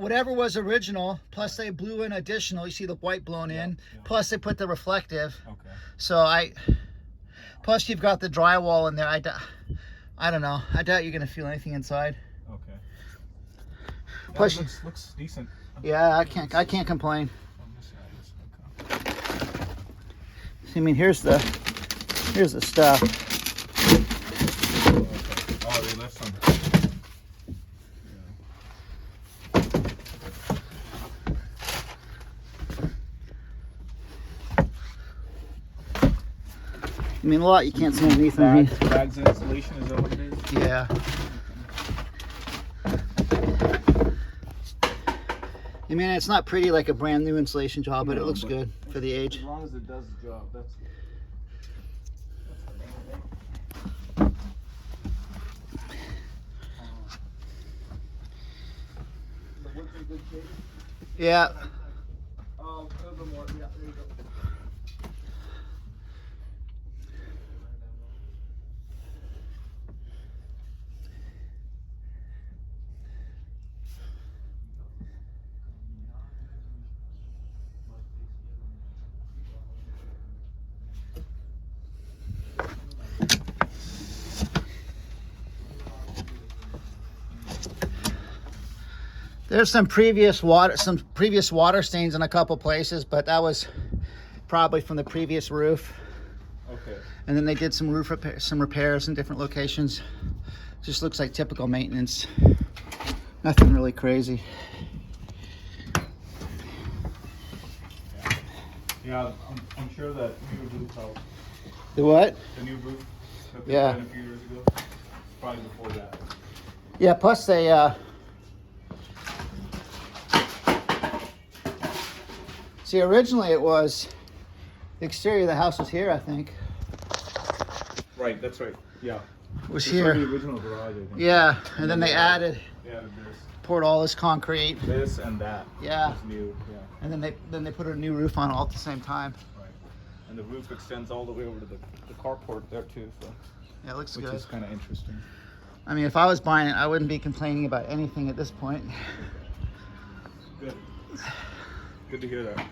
whatever was original, plus they blew in additional, you see the white blown in, Yeah. plus they put the reflective. Okay. So plus you've got the drywall in there. I don't know. I doubt you're going to feel anything inside. Okay. Yeah, Plus, it looks decent. yeah, I can't complain. On this side, okay. I mean, here's the stuff. Okay. Oh, they left some. I mean, a lot you can't see underneath them. Bags of insulation, is that what it is? Yeah. I mean, it's not pretty like a brand new insulation job, but it No, looks but good for the age. As long as it does the job, that's good. The wood's in good shape? Yeah. A little bit more, yeah, there you go. There's some previous water stains in a couple places, but that was probably from the previous roof. Okay. And then they did some repairs in different locations. Just looks like typical maintenance. Nothing really crazy. Yeah, I'm sure that new roof helped. The what? The new roof that they Yeah. put in a few years ago. Probably before that. Yeah, plus they see, originally it was the exterior of the house was here, I think. Right, that's right. Yeah. Was This here. was the original garage, I think. Yeah, and then they added, Yeah, poured all this concrete. this and that. Yeah. It's new, yeah. And then they put a new roof on all at the same time. Right. And the roof extends all the way over to the carport there too, so. Yeah, it looks Which good. is kind of interesting. I mean, if I was buying it, I wouldn't be complaining about anything at this point. Good. Good to hear that.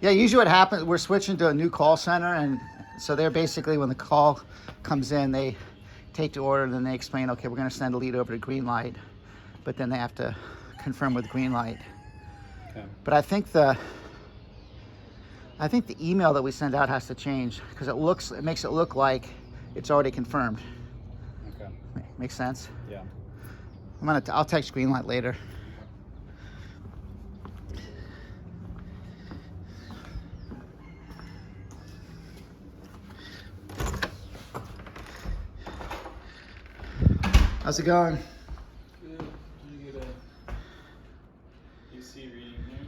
Yeah, usually what happens, we're switching to a new call center, and so they're basically, when the call comes in, they take the order and then they explain, okay, we're going to send a lead over to green light, but then they have to confirm with green light. Okay. But I think the email that we send out has to change because it makes it look like it's already confirmed. Okay. Makes sense? Yeah. I'll text green light later. How's it going? Good. Did you get a AC reading here?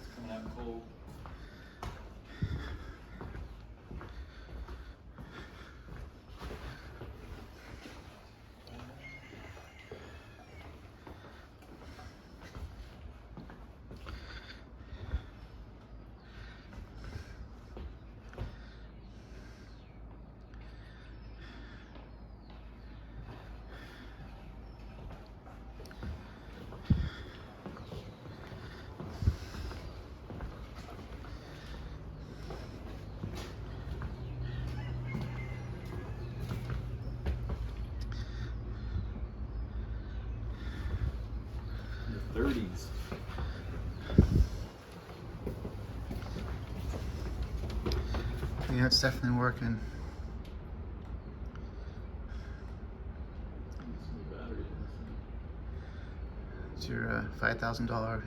It's coming out cold. 30s. Yeah, it's definitely working. It's your $5,000.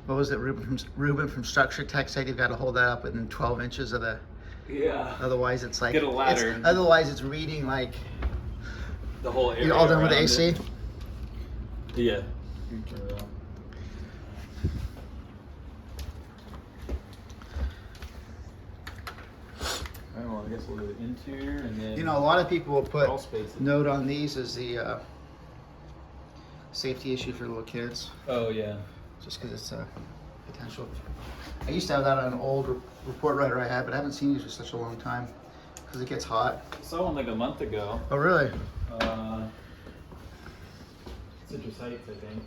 What was it, Ruben from Structure Tech said you've got to hold that up within 12 inches of the. Yeah. Otherwise, it's like. Get a ladder. Otherwise, it's reading like. The whole area. You all done with the around AC? it. Yeah. Alright, well, I guess we'll do the interior and then. You know, a lot of people will put crawl spaces. note on these as the safety issue for little kids, Oh yeah. just because it's a potential. I used to have that on an old report writer I had, but I haven't seen these for such a long time because it gets hot. I saw one like a month ago. Oh, really? Citrus Heights, I think.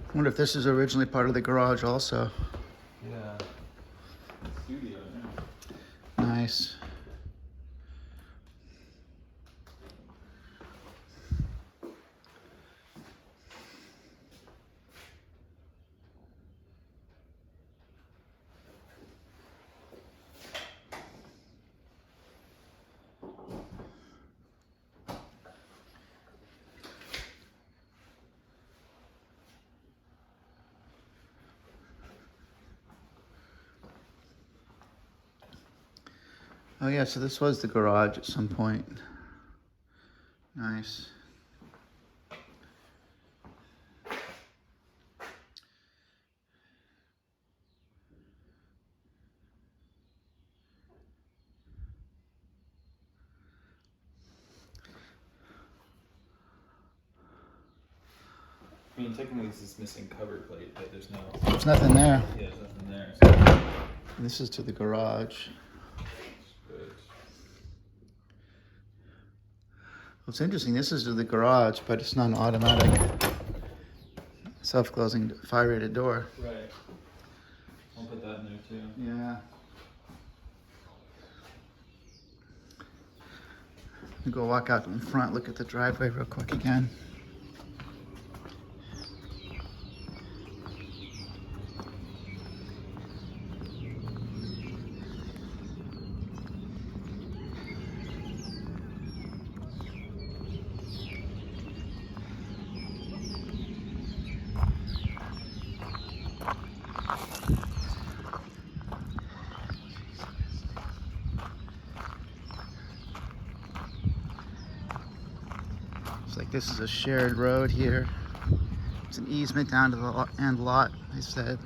I wonder if this is originally part of the garage also. Yeah. Studio, yeah. Nice. Oh yeah, so this was the garage at some point. Nice. I mean, technically this is missing cover plate, but there's no. There's nothing there. Yeah, there's nothing there. So. This is to the garage. Good. Well, it's interesting. This is to the garage, but it's not an automatic self-closing fire-rated door. Right. I'll put that in there too. Yeah. Go walk out in front, look at the driveway real quick again. It's like this is a shared road here. It's an easement down to the end lot, they said.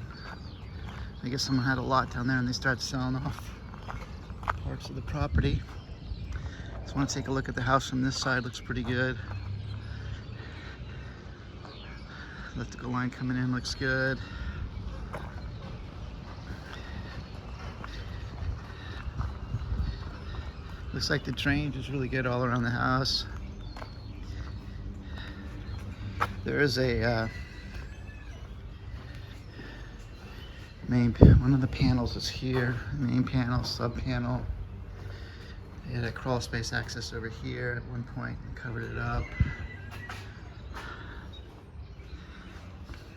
I guess someone had a lot down there and they started selling off parts of the property. Just want to take a look at the house from this side. Looks pretty good. Electrical line coming in looks good. Looks like the drainage is really good all around the house. There is a one of the panels is here. Main panel, sub panel. They had a crawl space access over here at one point and covered it up.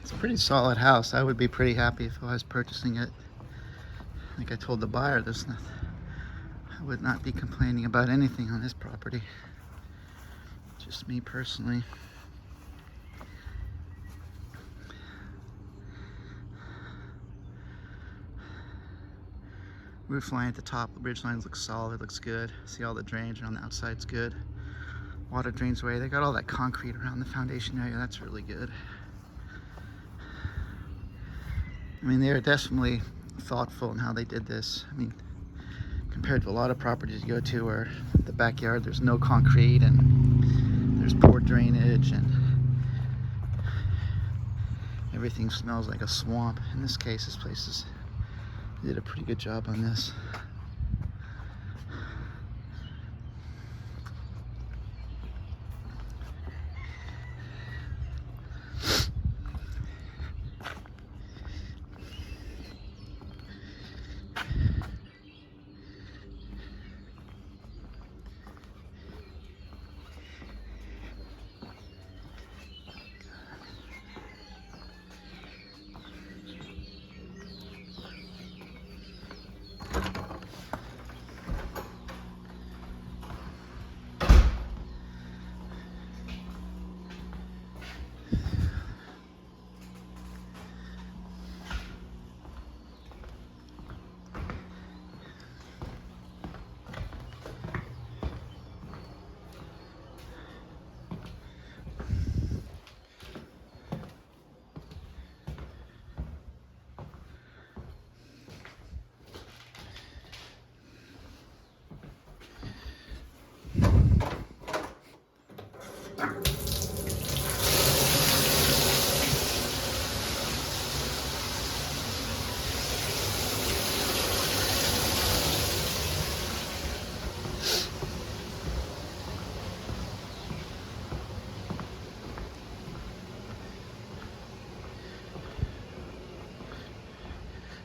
It's a pretty solid house. I would be pretty happy if I was purchasing it. Like I told the buyer, I would not be complaining about anything on this property. Just me personally. Roof line at the top, the bridge lines look solid, looks good. See all the drainage on the outside's good. Water drains away. They got all that concrete around the foundation area. That's really good. I mean, they're definitely thoughtful in how they did this. I mean, compared to a lot of properties you go to where the backyard there's no concrete and there's poor drainage and everything smells like a swamp. In this case, this place is. They did a pretty good job on this.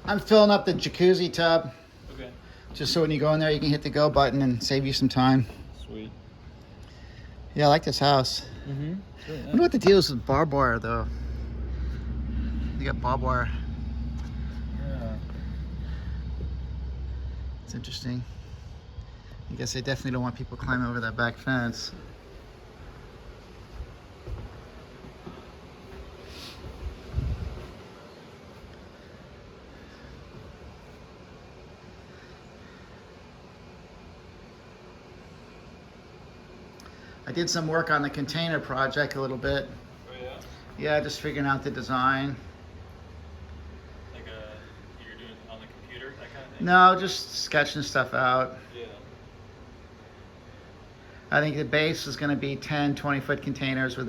I'm filling up the jacuzzi tub, Okay. just so when you go in there, you can hit the go button and save you some time. Sweet. Yeah, I like this house. Mm-hmm. I wonder what the deal is with barbed wire, though. You got barbed wire. Yeah. It's interesting. I guess they definitely don't want people climbing over that back fence. I did some work on the container project a little bit. Oh yeah. Yeah, just figuring out the design. Like you're doing on the computer, that kind of thing. No, just sketching stuff out. Yeah. I think the base is going to be 10, 20-foot containers with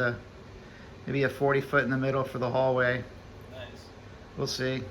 maybe a 40-foot in the middle for the hallway. Nice. We'll see.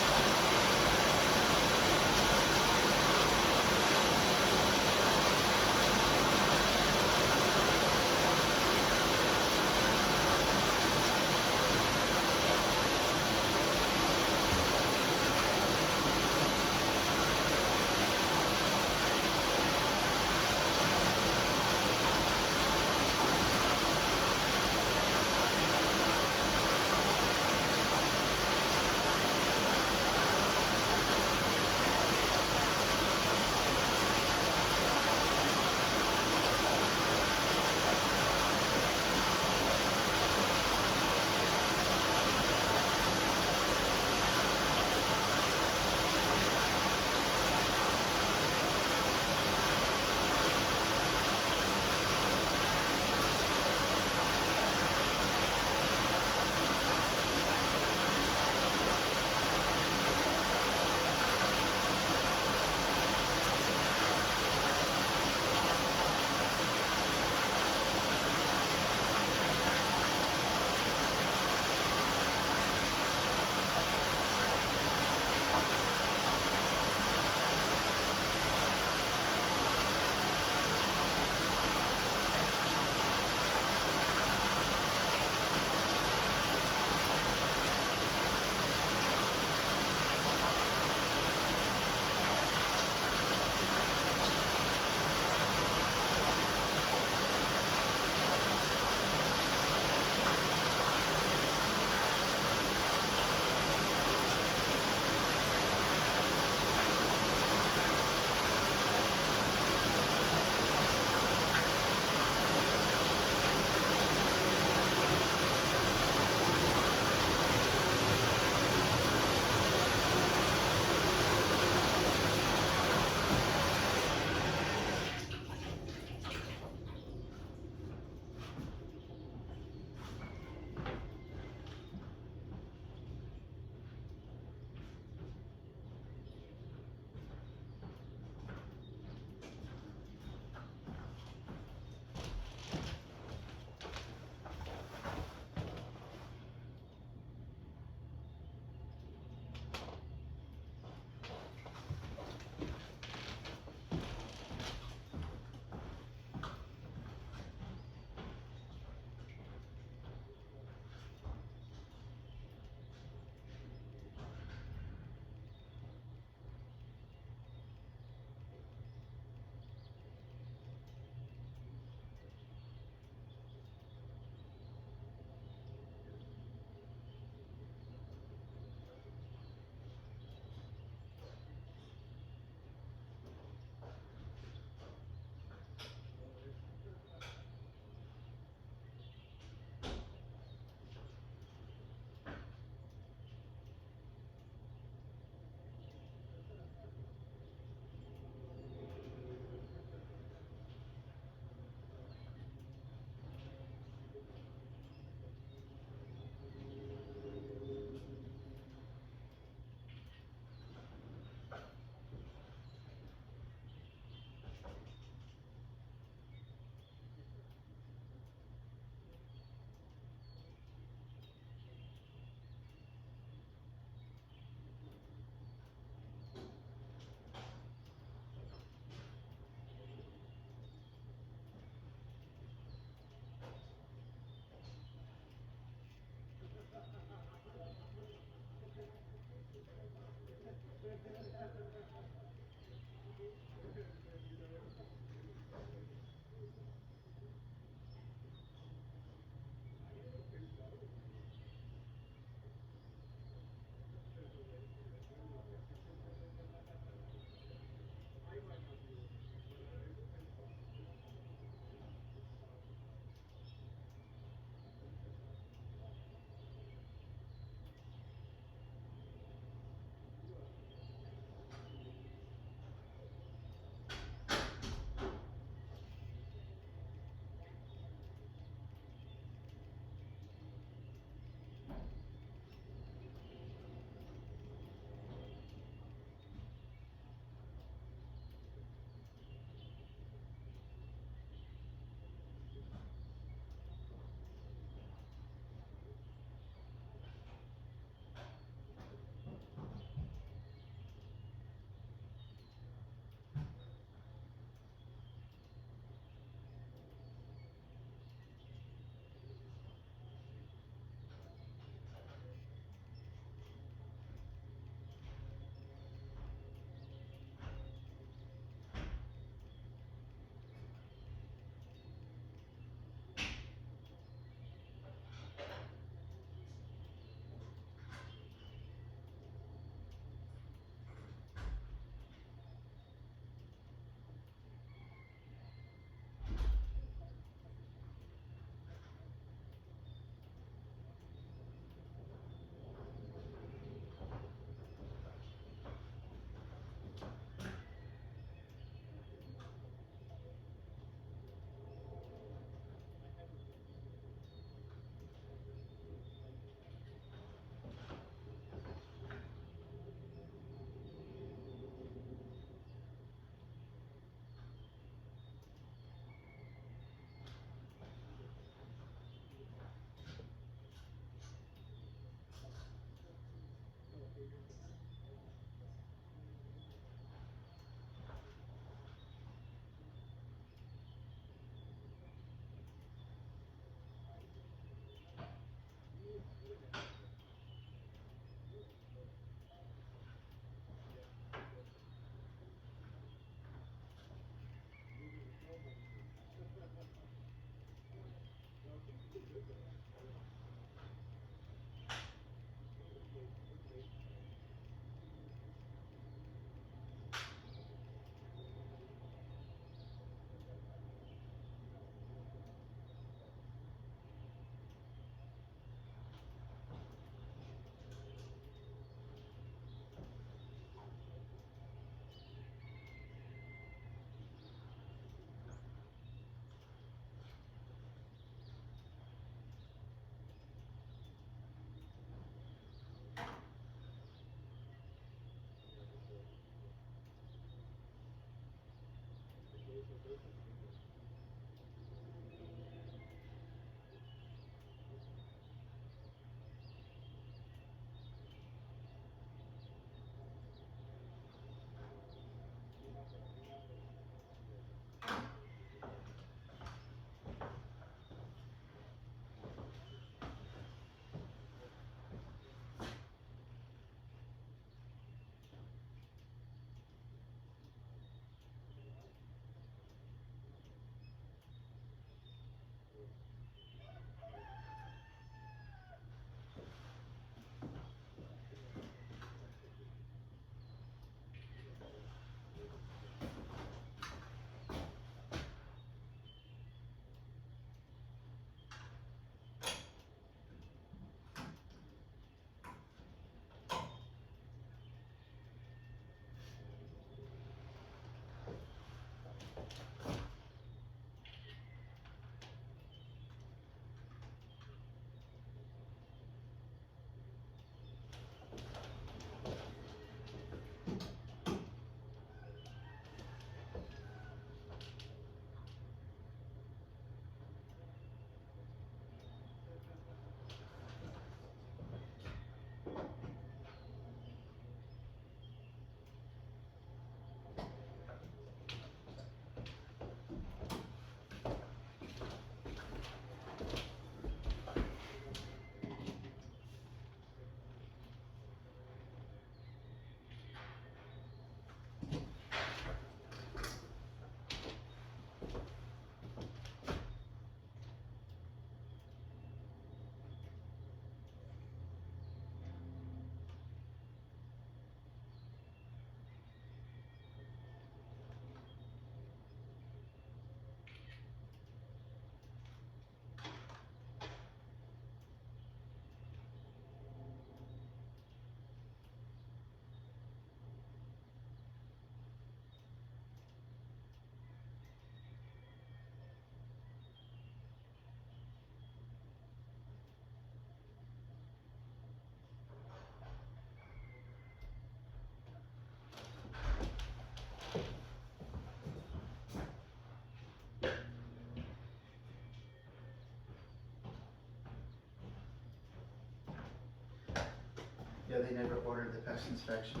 pest inspection.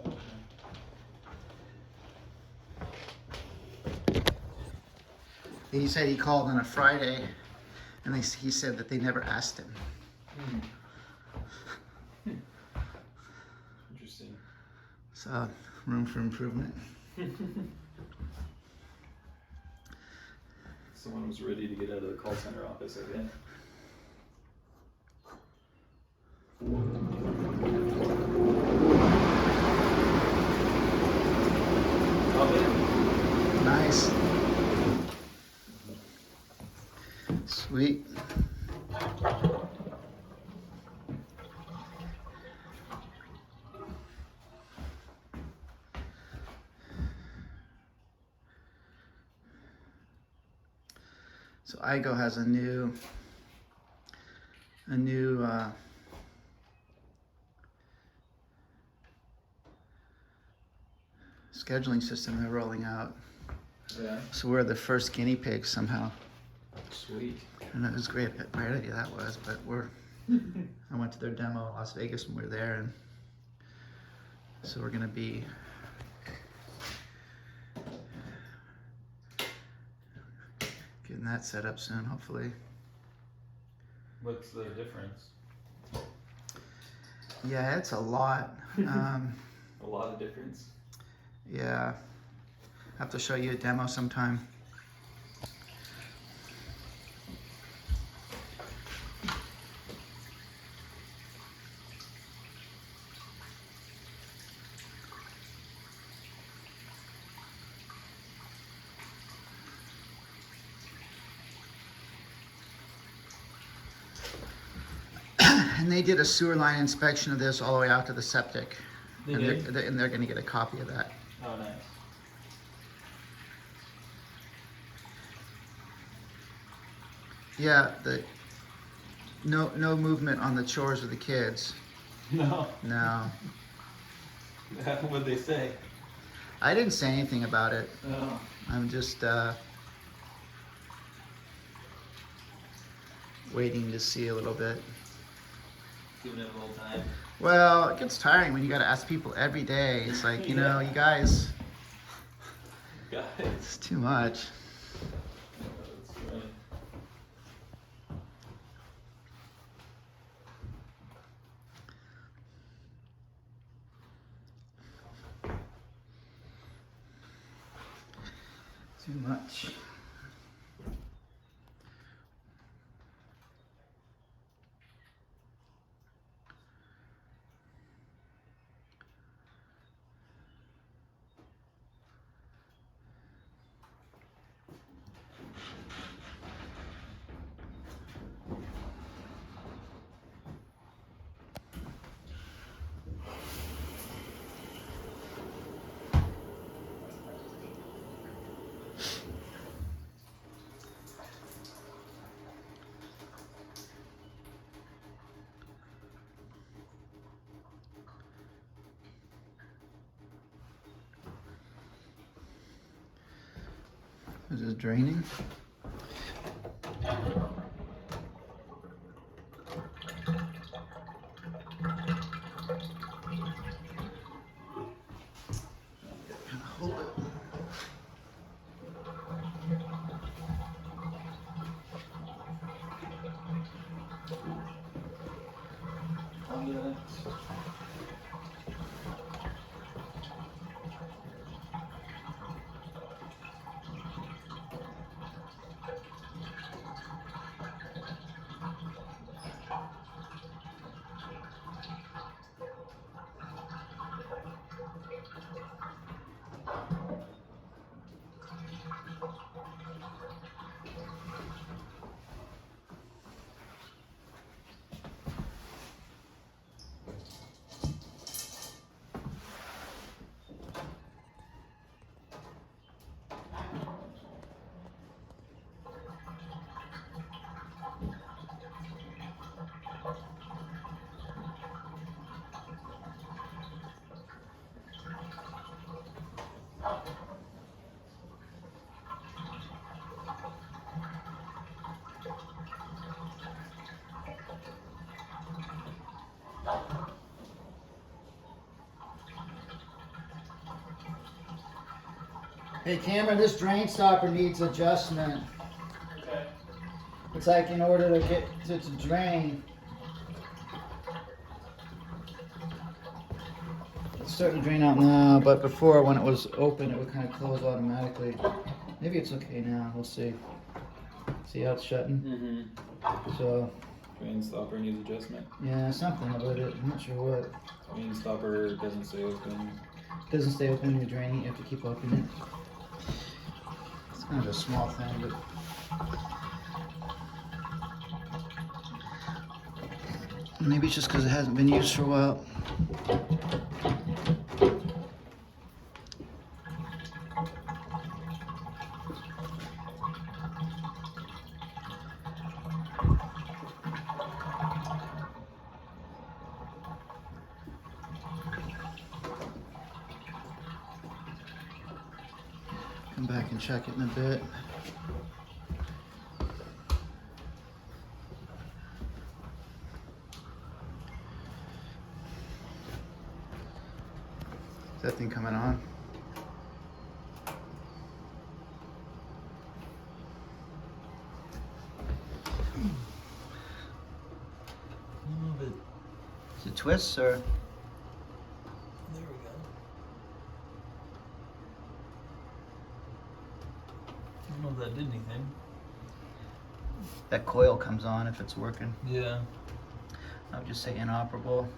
Oh, okay. He said he called on a Friday, and he said that they never asked him. Interesting. So, room for improvement. Someone was ready to get out of the call center office, I guess. Nice. Sweet. So IGO has a new scheduling system they're rolling out. Yeah. So we're the first guinea pigs somehow. Sweet. And it was great idea that was, but I went to their demo in Las Vegas when we were there, and so we're gonna be getting that set up soon, hopefully. What's the difference? Yeah, it's a lot. A lot of difference. Yeah, I have to show you a demo sometime. And they did a sewer line inspection of this all the way out to the septic. They and did? they're going to get a copy of that. Oh, nice. Yeah, no movement on the chores of the kids. No. No. What'd they say? I didn't say anything about it. Oh. I'm just waiting to see a little bit. Giving it a little time. Well, it gets tiring when you got to ask people every day. It's like, you know, you guys, Got it. it's too much. That's right. Too much. Is this draining? Hold it. On the Hey Cameron, this drain stopper needs adjustment. Okay. It's like in order to get to drain. It's starting to drain out now, but before when it was open it would kind of close automatically. Maybe it's okay now, we'll see. See how it's shutting? Mm-hmm. So, Drain stopper needs adjustment. yeah, something about it, I'm not sure what. Drain stopper doesn't stay open. It doesn't stay open when you're draining, you have to keep opening it. It's kind of a small thing, but maybe it's just because it hasn't been used for a while. Come back and check it in a bit. Is that thing coming on? Is it twists or? There we go. I don't know if that did anything. That coil comes on if it's working. Yeah. I would just say inoperable.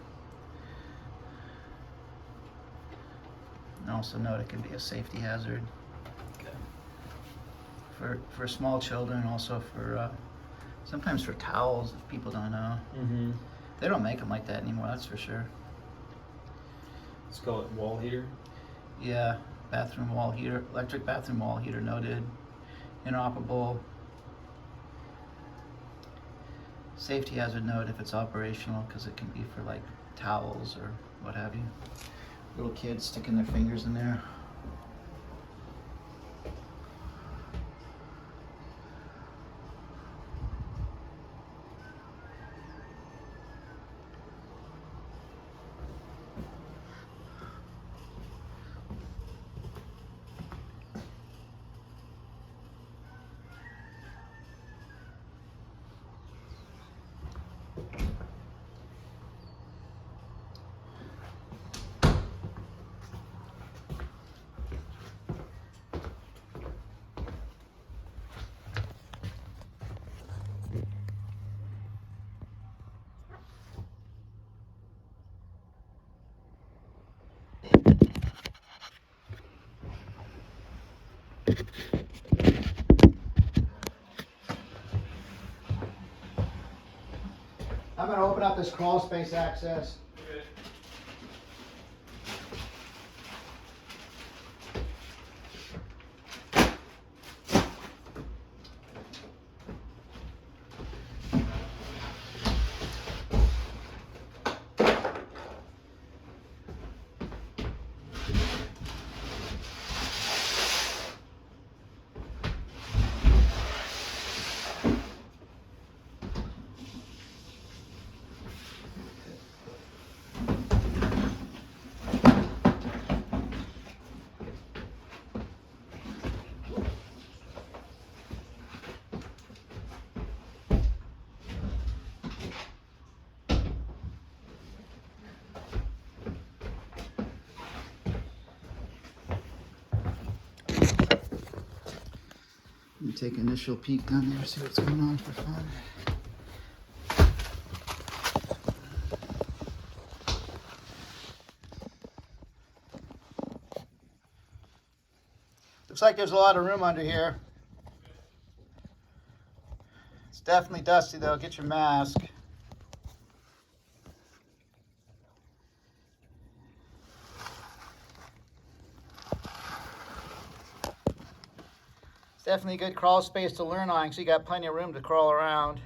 And also note it can be a safety hazard Okay. for small children, also for sometimes for towels if people don't know. Mm-hmm. They don't make them like that anymore, that's for sure. Let's call it wall heater. Yeah, bathroom wall heater, electric bathroom wall heater noted. Inoperable. Safety hazard note if it's operational, because it can be for like towels or what have you. Little kids sticking their fingers in there. I'm going to open up this crawl space access. Let me take an initial peek down there, see what's going on for fun. Looks like there's a lot of room under here. It's definitely dusty though, get your mask. It's definitely a good crawl space to learn on, so you got plenty of room to crawl around.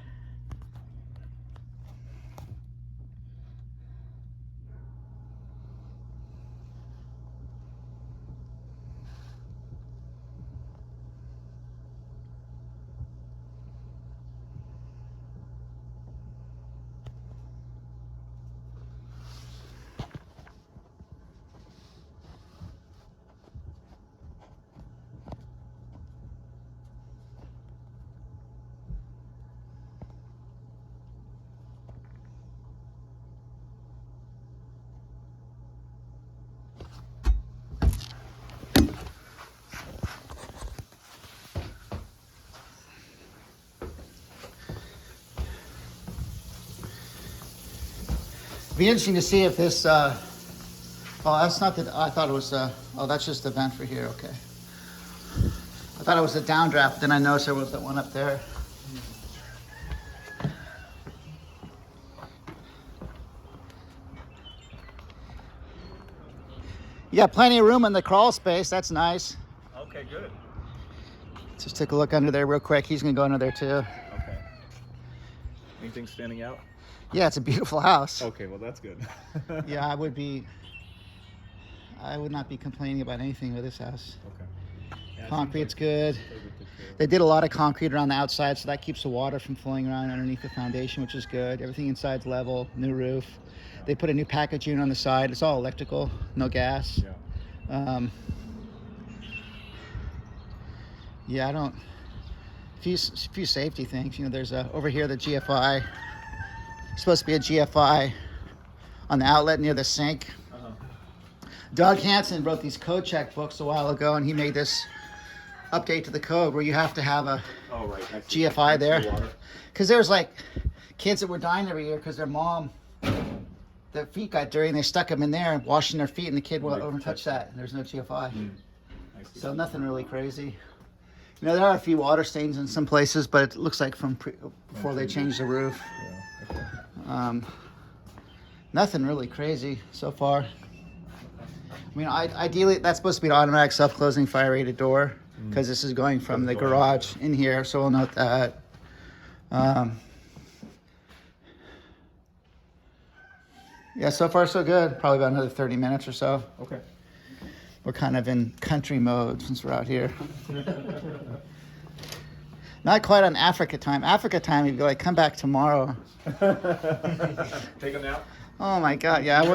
Be interesting to see if this. Oh, that's not the. I thought it was. Oh, that's just the vent for here. Okay. I thought it was a downdraft. Then I noticed there was that one up there. You got plenty of room in the crawl space. That's nice. Okay, good. Just take a look under there real quick. He's gonna go under there too. Okay. Anything standing out? Yeah, it's a beautiful house. Okay, well that's good. Yeah, I would not be complaining about anything with this house. Okay. Yeah, it Concrete's seems good. like very good to care. They did a lot of concrete around the outside, so that keeps the water from flowing around underneath the foundation, which is good. Everything inside's level, new roof. They put a new package unit on the side. It's all electrical, no gas. Yeah. Yeah, I don't. Few safety things. You know, there's over here the GFI. Supposed to be a GFI on the outlet near the sink. Doug Hansen wrote these code check books a while ago, and he made this update to the code where you have to have a Oh, right. I see. GFI I see the there. water. Because there's like kids that were dying every year because their mom, their feet got dirty and they stuck them in there washing their feet, and the kid will Right, over and touch that. There's no GFI. I see. So nothing really crazy. You know, there are a few water stains in some places, but it looks like from before they changed the roof. Yeah, okay. Nothing really crazy so far. I mean, ideally, that's supposed to be an automatic self-closing fire-rated door because this is going from the garage in here, so we'll note that. Yeah, so far so good. Probably about another 30 minutes or so. Okay. We're kind of in country mode since we're out here. Not quite on Africa time. Africa time, you'd be like, come back tomorrow. Take a nap. Oh my God! Yeah, I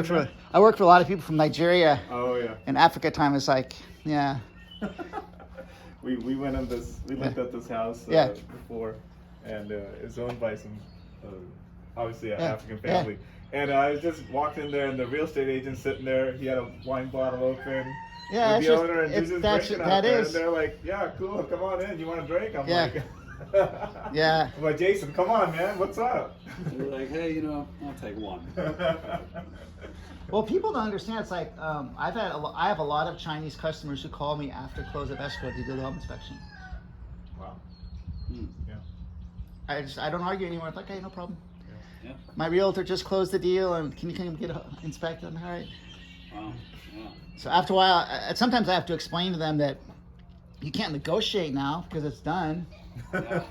work for a lot of people from Nigeria, Oh yeah. and Africa time is like, yeah, We went on this. We looked at this house Yeah. before, and it's owned by some obviously an Yeah, African yeah. family. And I just walked in there, and the real estate agent sitting there. He had a wine bottle open. yeah. With It's the just, owner, and it's he's just that's drinking out that there, is. And they're like, "Yeah, cool. Come on in. You want a drink?" I'm Yeah. like, Yeah. I'm like, Jason, come on, man. What's up? They were like, hey, you know, I'll take one. Well, people don't understand. It's like I have a lot of Chinese customers who call me after close of escrow to do the home inspection. Wow. Hmm. Yeah. I don't argue anymore. It's like, okay, no problem. Yeah. My realtor just closed the deal, and can you come get it inspected? I'm like, all right. Wow. Yeah. So after a while, sometimes I have to explain to them that you can't negotiate now because it's done. Yeah.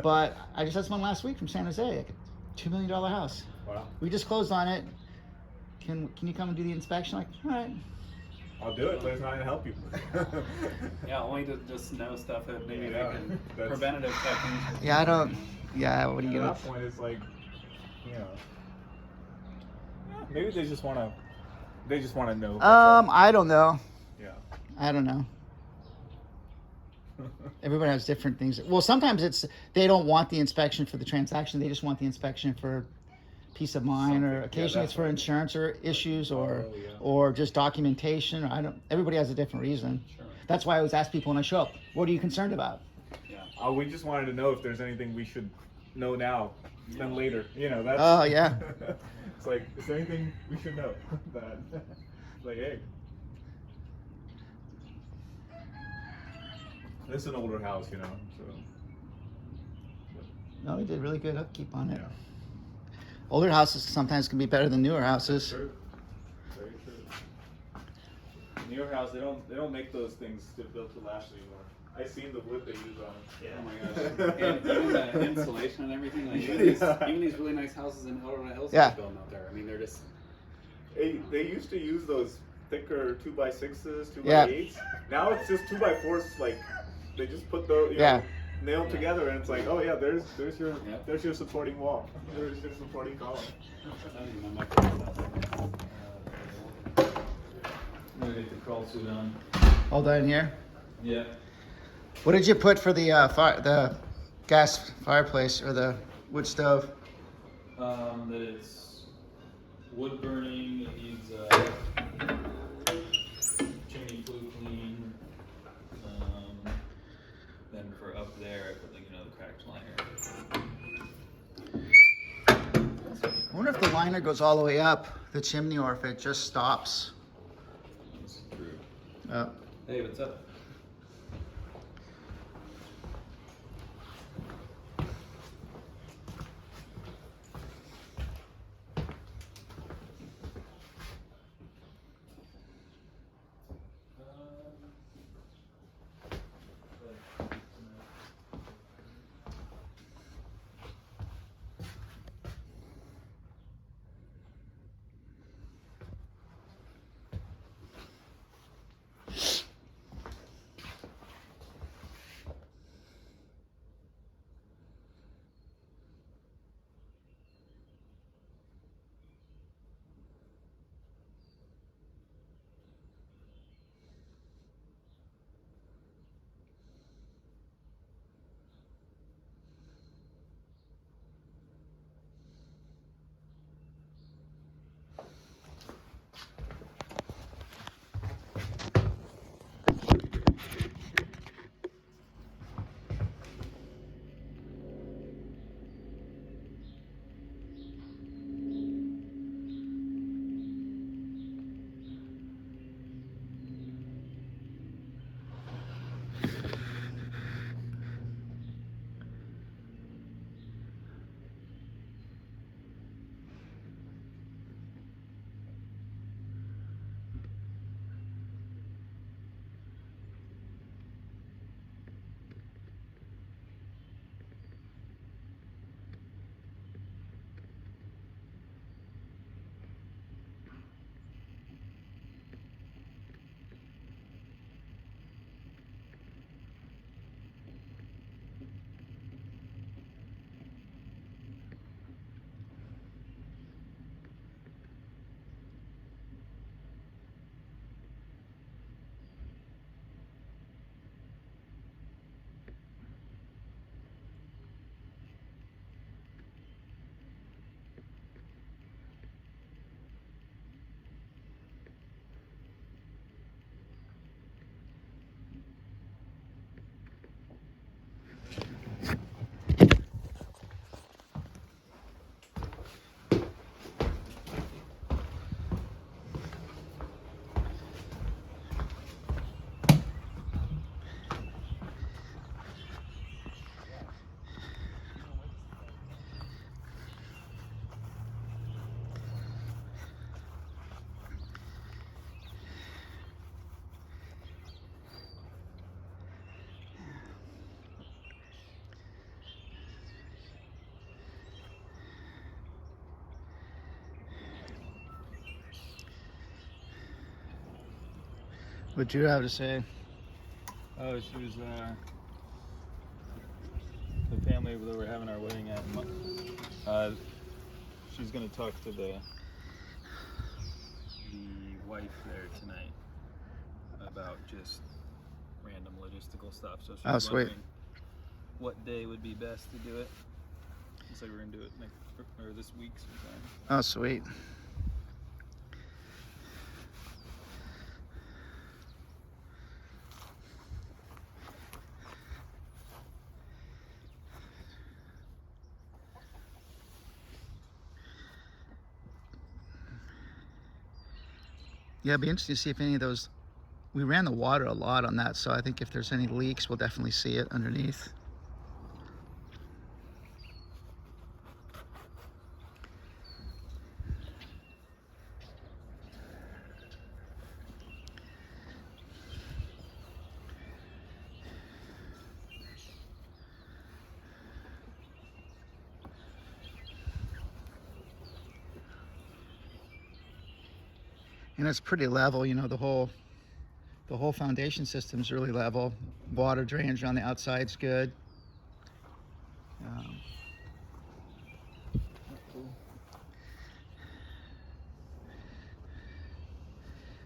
But I just had someone last week from San Jose, like a $2 million house. Wow. We just closed on it. Can you come and do the inspection? Like, all right. I'll do it. Let us know how to help you. Yeah, only to just know stuff that maybe Yeah, they can that's- preventative techniques. Yeah, I don't. Yeah, what do you At get? that point, it's like, you know, maybe they just want to. They just want to know. I don't know. Yeah. I don't know. Everybody has different things. Well, sometimes it's they don't want the inspection for the transaction. They just want the inspection for peace of mind, or Something. Yeah, occasionally that's it's for right. insurance or issues, or Oh, yeah. or just documentation. I don't. Everybody has a different reason. Sure. That's why I always ask people when I show up, "What are you concerned about?" Yeah. We just wanted to know if there's anything we should know now than later. You know, that's. Oh, yeah. It's like, is there anything we should know? That, like, hey. It's an older house, you know, so. No, we did really good upkeep on it. Yeah. Older houses sometimes can be better than newer houses. True. Very true. In your house, they don't make those things built to last anymore. I seen the wood they use on them. Oh my gosh. And even the insulation and everything, like even these really nice houses in Elrod Hills Yeah. they're building out there. I mean, they're just They used to use those thicker 2x6s, 2x8s. Yeah. Now it's just 2x4s. Like they just put those, Yeah. nail them together, and it's like, oh yeah, there's your Yeah. there's your supporting wall. There's your supporting column. I don't even know my favorite stuff. I'm gonna get the crawl suit on. Hold on here. Yeah. What did you put for the the gas fireplace or the wood stove? That it's wood burning, it needs chimney flue clean. Then for up there, I put like the cracked liner. I wonder if the liner goes all the way up the chimney or if it just stops. That's true. Uh, Hey, what's up? What'd you have to say? Oh, she was the family that we're having our wedding at. She's gonna talk to the wife there tonight about just random logistical stuff. So she's Oh, sweet. wondering what day would be best to do it. Looks like we're gonna do it this week sometime. Oh, sweet. Yeah, it'd be interesting to see if any of those, we ran the water a lot on that, so I think if there's any leaks, we'll definitely see it underneath. And it's pretty level, you know, the whole foundation system's really level. Water drainage on the outside's good.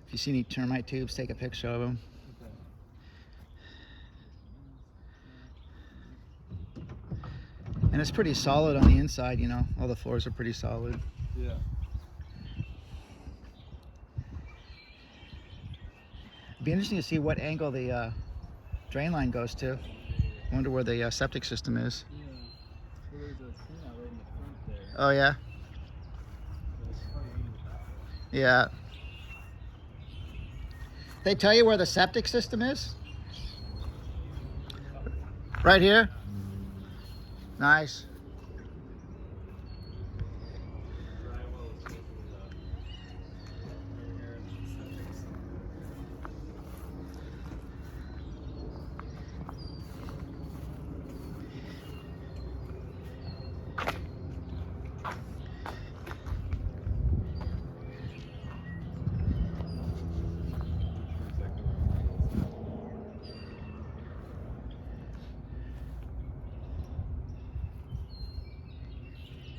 If you see any termite tubes, take a picture of them. And it's pretty solid on the inside, you know. All the floors are pretty solid. Yeah. It'd be interesting to see what angle the drain line goes to. I wonder where the septic system is. Yeah. Well, there's a thing out right in the front there. Oh, yeah? Yeah. They tell you where the septic system is? Right here? Nice.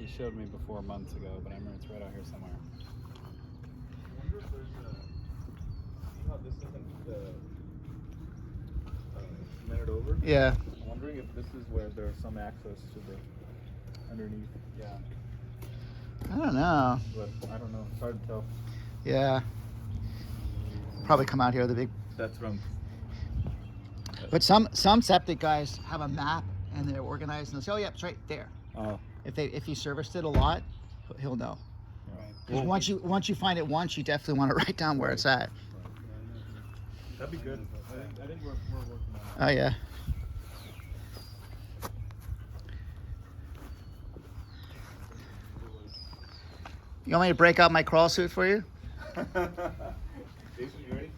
He showed me before months ago, but I remember it's right out here somewhere. I wonder if there's a. You know, this isn't cemented over. Yeah. I'm wondering if this is where there's some access to the underneath. Yeah. I don't know. But I don't know. It's hard to tell. Yeah. Probably come out here with a big. That's from. But some septic guys have a map and they're organized and they'll say, oh yeah, it's right there. Oh. If he serviced it a lot, he'll know. Because once you find it once, you definitely want to write down where it's at. That'd be good. I think we're working on Oh yeah. You want me to break out my crawl suit for you? that. Jason, you ready?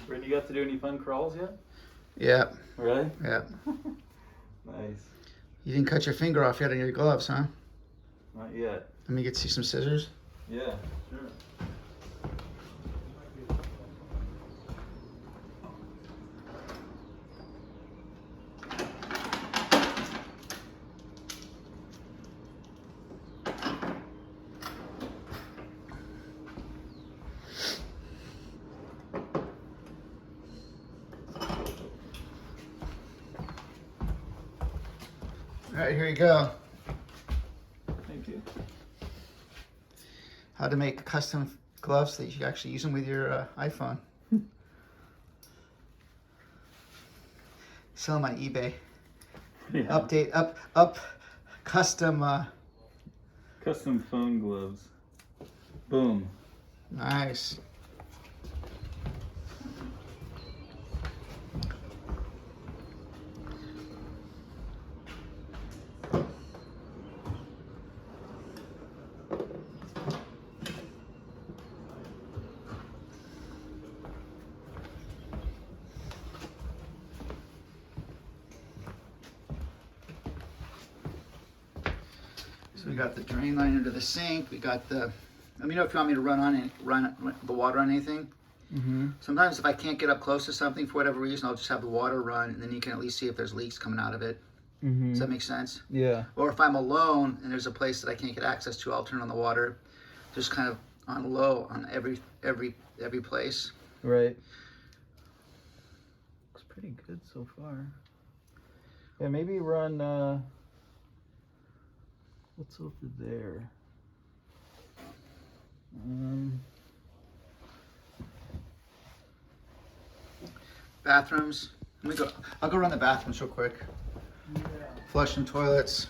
Brent, you got to do any fun crawls yet? Yeah. Really? Yeah. Nice. You didn't cut your finger off yet on your gloves, huh? Not yet. Let me see some scissors. Yeah, sure. All right, here you go. Thank you. How to make custom gloves that you can actually use them with your iPhone. Sell them on eBay. Yeah. Update up custom. Custom phone gloves. Boom. Nice. So we got the drain line under the sink. We got the. Let me know if you want me to run the water on anything. Mm-hmm. Sometimes if I can't get up close to something for whatever reason, I'll just have the water run, and then you can at least see if there's leaks coming out of it. Mm-hmm. Does that make sense? Yeah. Or if I'm alone and there's a place that I can't get access to, I'll turn on the water, just kind of on low on every place. Right. Looks pretty good so far. Yeah, maybe run, what's over there? Bathrooms. Let me go. I'll go run the bathrooms real quick. Yeah. Flush some toilets.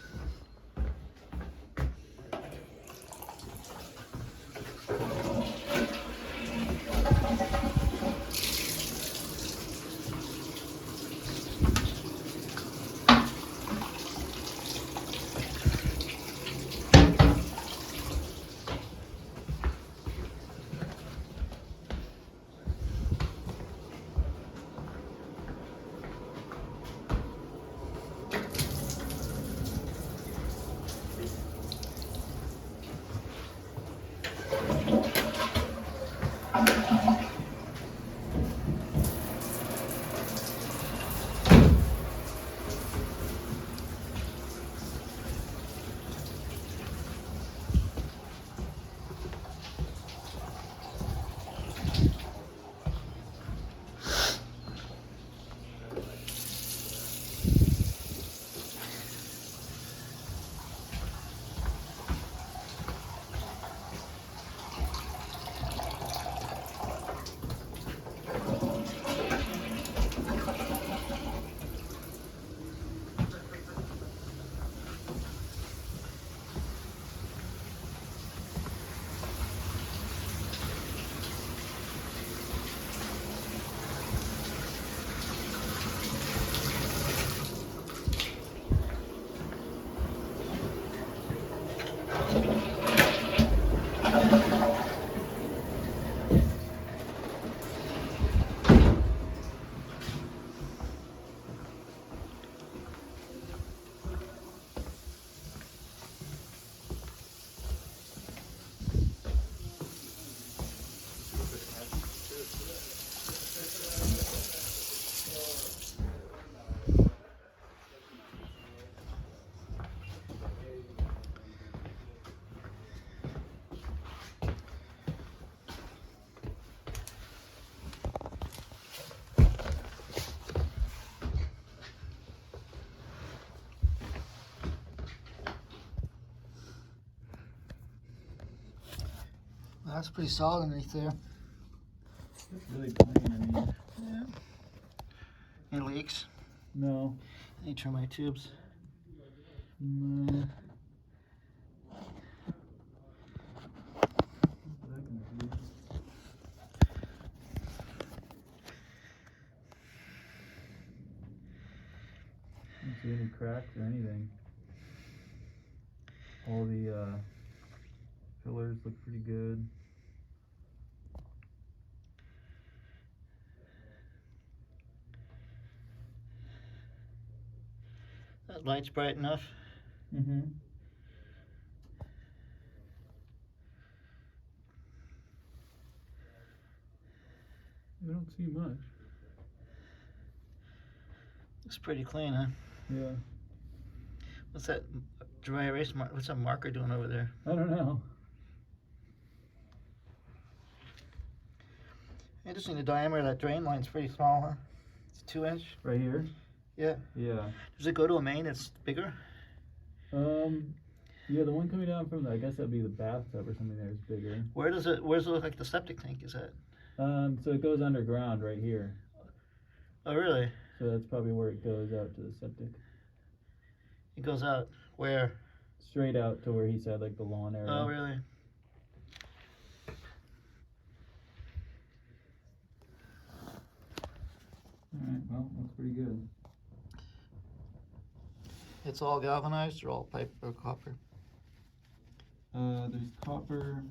That's pretty solid underneath there. It's really clean, I mean. Yeah. Any leaks? No. Any termite tubes? No. I don't see any cracks or anything. All the pillars look pretty good. That light's bright enough. Mm-hmm. I don't see much. Looks pretty clean, huh? Yeah. What's that dry erase what's that marker doing over there? I don't know. Interesting, the diameter of that drain line's pretty small, huh? It's 2 inch. Right here? Yeah. Yeah. Does it go to a main that's bigger? Yeah, the one coming down from the, I guess that'd be the bathtub or something there is bigger. Where does it look like the septic tank is at? So it goes underground right here. Oh, really? So that's probably where it goes out to the septic. It goes out where? Straight out to where he said, like the lawn area. Oh, really? Alright, well, looks pretty good. It's all galvanized or all pipe or copper? There's copper.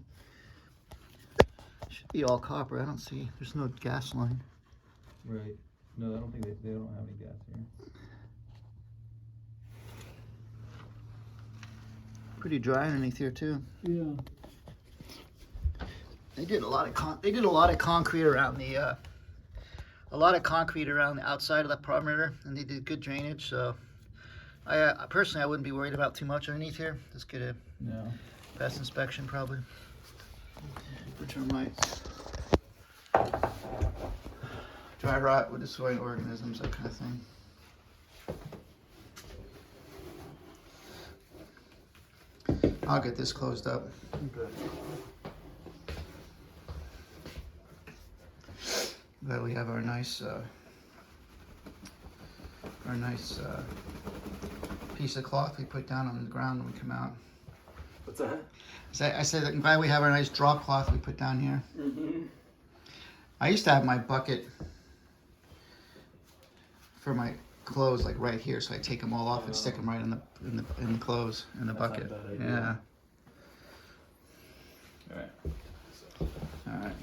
Should be all copper. I don't see. There's no gas line. Right. No, I don't think they don't have any gas here. Pretty dry underneath here too. Yeah. They did a lot of concrete around the outside of that perimeter, and they did good drainage. So, I personally I wouldn't be worried about too much underneath here. Just get a pest inspection probably for termites, dry rot with destroying organisms, that kind of thing. I'll get this closed up. Okay. That we have our nice piece of cloth we put down on the ground when we come out. What's that? I said that I'm glad we have our nice drop cloth we put down here. Mm-hmm. I used to have my bucket for my clothes like right here, so I take them all off and stick them right in the clothes in the That's bucket. not a bad idea. Yeah. Alright. All right.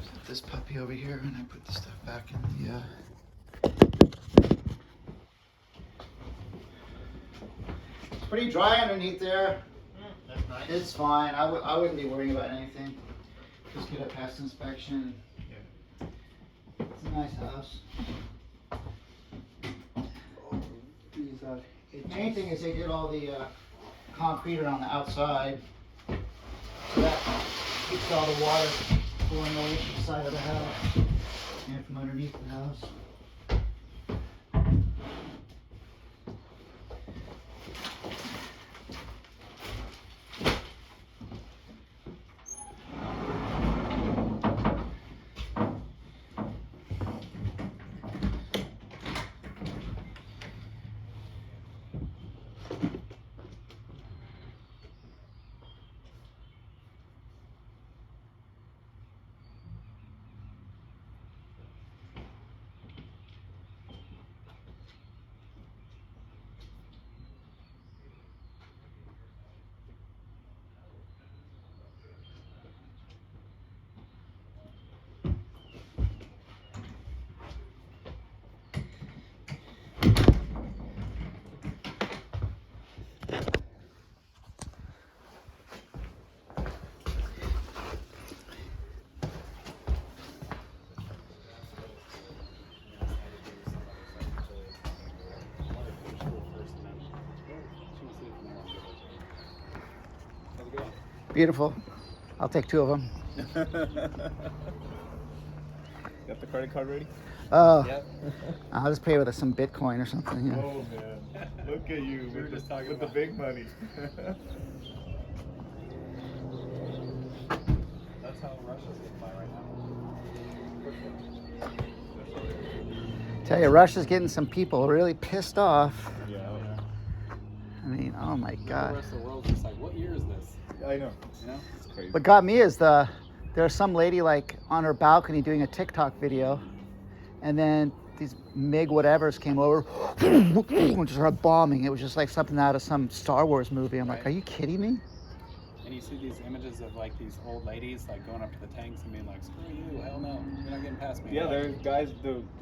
Set this puppy over here, and I put the stuff back in the. It's pretty dry underneath there. That's nice. It's fine. I wouldn't be worrying about anything. Just get a pest inspection. Yeah. It's a nice house. The main thing is they did all the concrete around the outside. So that keeps all the water flowing away from the side of the house and from underneath the house. Beautiful. I'll take 2 of them. Got the credit card ready? Oh, Yep. I'll just pay with some Bitcoin or something. Yeah. Oh man, look at you We were with, just talking with the about- big money. That's how Russia's getting by right now. Tell you, Russia's getting some people really pissed off. Yeah, I mean, oh my The God. rest of the world's just like, what year is this? I know. You know? It's crazy. What got me is there's some lady like on her balcony doing a TikTok video, and then these MiG whatevers came over and just started bombing. It was just like something out of some Star Wars movie. I'm like, Right. are you kidding me? And you see these images of like these old ladies like going up to the tanks and being like, screw you, hell no, you're not getting past me. Yeah, Like, there's guys.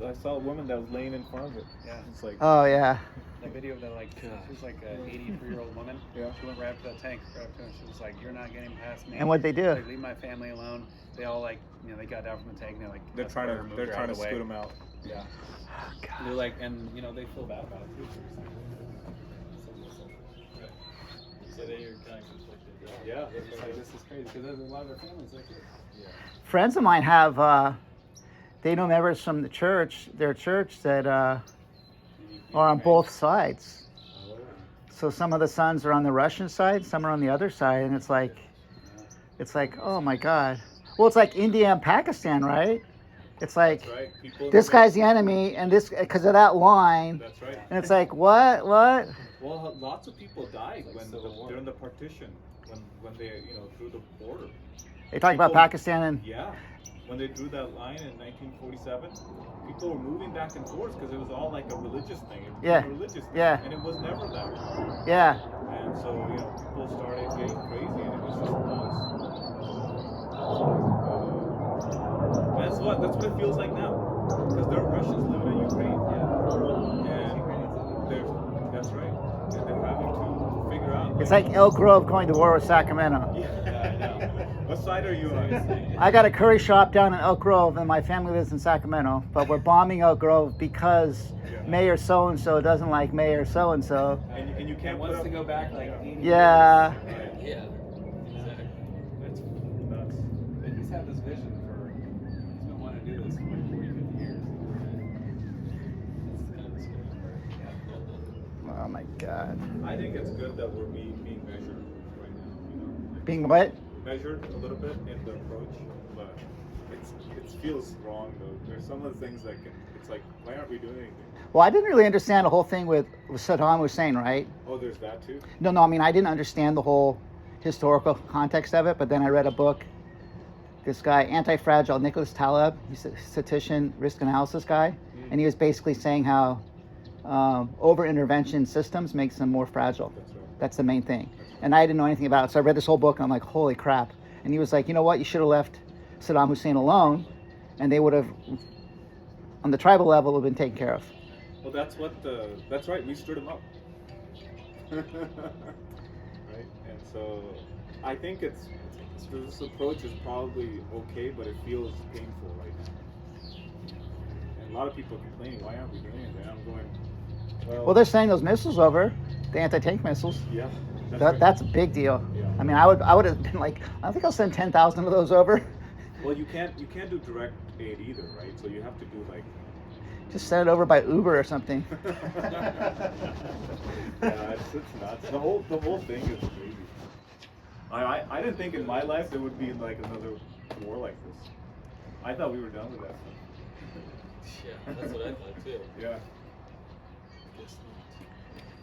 I saw a woman that was laying in front of it. Yeah. It's like, Oh yeah. That video of that like, she was like an 83-year-old woman. Yeah. She went right up to that tank, right up to him. She was like, you're not getting past me. And what'd they do? Like, leave my family alone. They all like, they got down from the tank and they're like, they're let's trying put her, to move they're her out trying to of the way. scoot them out. Yeah. They're like, and they feel bad about it too. So they are kind of conflicted. Yeah. They're just like, this is crazy because there's a lot of their families like it. Friends of mine have, they know members from their church that are on both sides. So some of the sons are on the Russian side, some are on the other side, and it's like, oh my God. Well, it's like India and Pakistan, right? It's like, That's right. People this guy's the enemy, and this, because of that line, That's right. and it's like, what? Well, lots of people died Like when Civil War. during the partition, when they drew the border. They talk about People- Pakistan and, Yeah, when they drew that line in 1947, people were moving back and forth because it was all like a religious thing. It became Yeah. a religious thing, Yeah. and it was never that. yeah. And so people started getting crazy, and it was just nuts. That's what it feels like now, because there are Russians living in Ukraine. And that's right. And they're having to figure out. It's like Elk Grove going to war with Sacramento. Yeah, I know. What side are you on? I got a curry shop down in Elk Grove, and my family lives in Sacramento, but we're bombing Elk Grove because Mayor so-and-so doesn't like Mayor so-and-so. And you can't And put wants up. to go back like 80 Yeah. Right. Yeah, exactly. That's nuts. And he's had this vision he's been wanting to do this for like 40, 50 years. That's kind of the scary part. Oh my God. I think it's good that we're being measured right now. Being what? Measured a little bit in the approach, but it feels wrong though. There's some of the things that it's like, why aren't we doing anything? Well, I didn't really understand the whole thing with Saddam Hussein, right? Oh, there's that too. No, I mean, I didn't understand the whole historical context of it, but then I read a book. This guy, Anti-Fragile, Nicholas Taleb, he's a statistician, risk analysis guy, and he was basically saying how over-intervention systems makes them more fragile. That's right. That's the main thing. And I didn't know anything about it, so I read this whole book, and I'm like, holy crap. And he was like, you know what, you should have left Saddam Hussein alone, and they would have, on the tribal level, have been taken care of. Well, that's right. We stood him up. Right, and so I think this approach is probably okay, but it feels painful right now. And a lot of people are complaining, why aren't we doing it? And I'm going, Well, they're sending those missiles over, the anti-tank missiles. yeah, That's a big deal. Yeah. I mean, I would have been like, I think I'll send 10,000 of those over. Well, you can't do direct aid either, right? So you have to do like. Just send it over by Uber or something. Yeah, it's nuts. The whole thing is crazy. I didn't think in my life there would be like another war like this. I thought we were done with that. Yeah, that's what I thought too. Yeah. Guess not.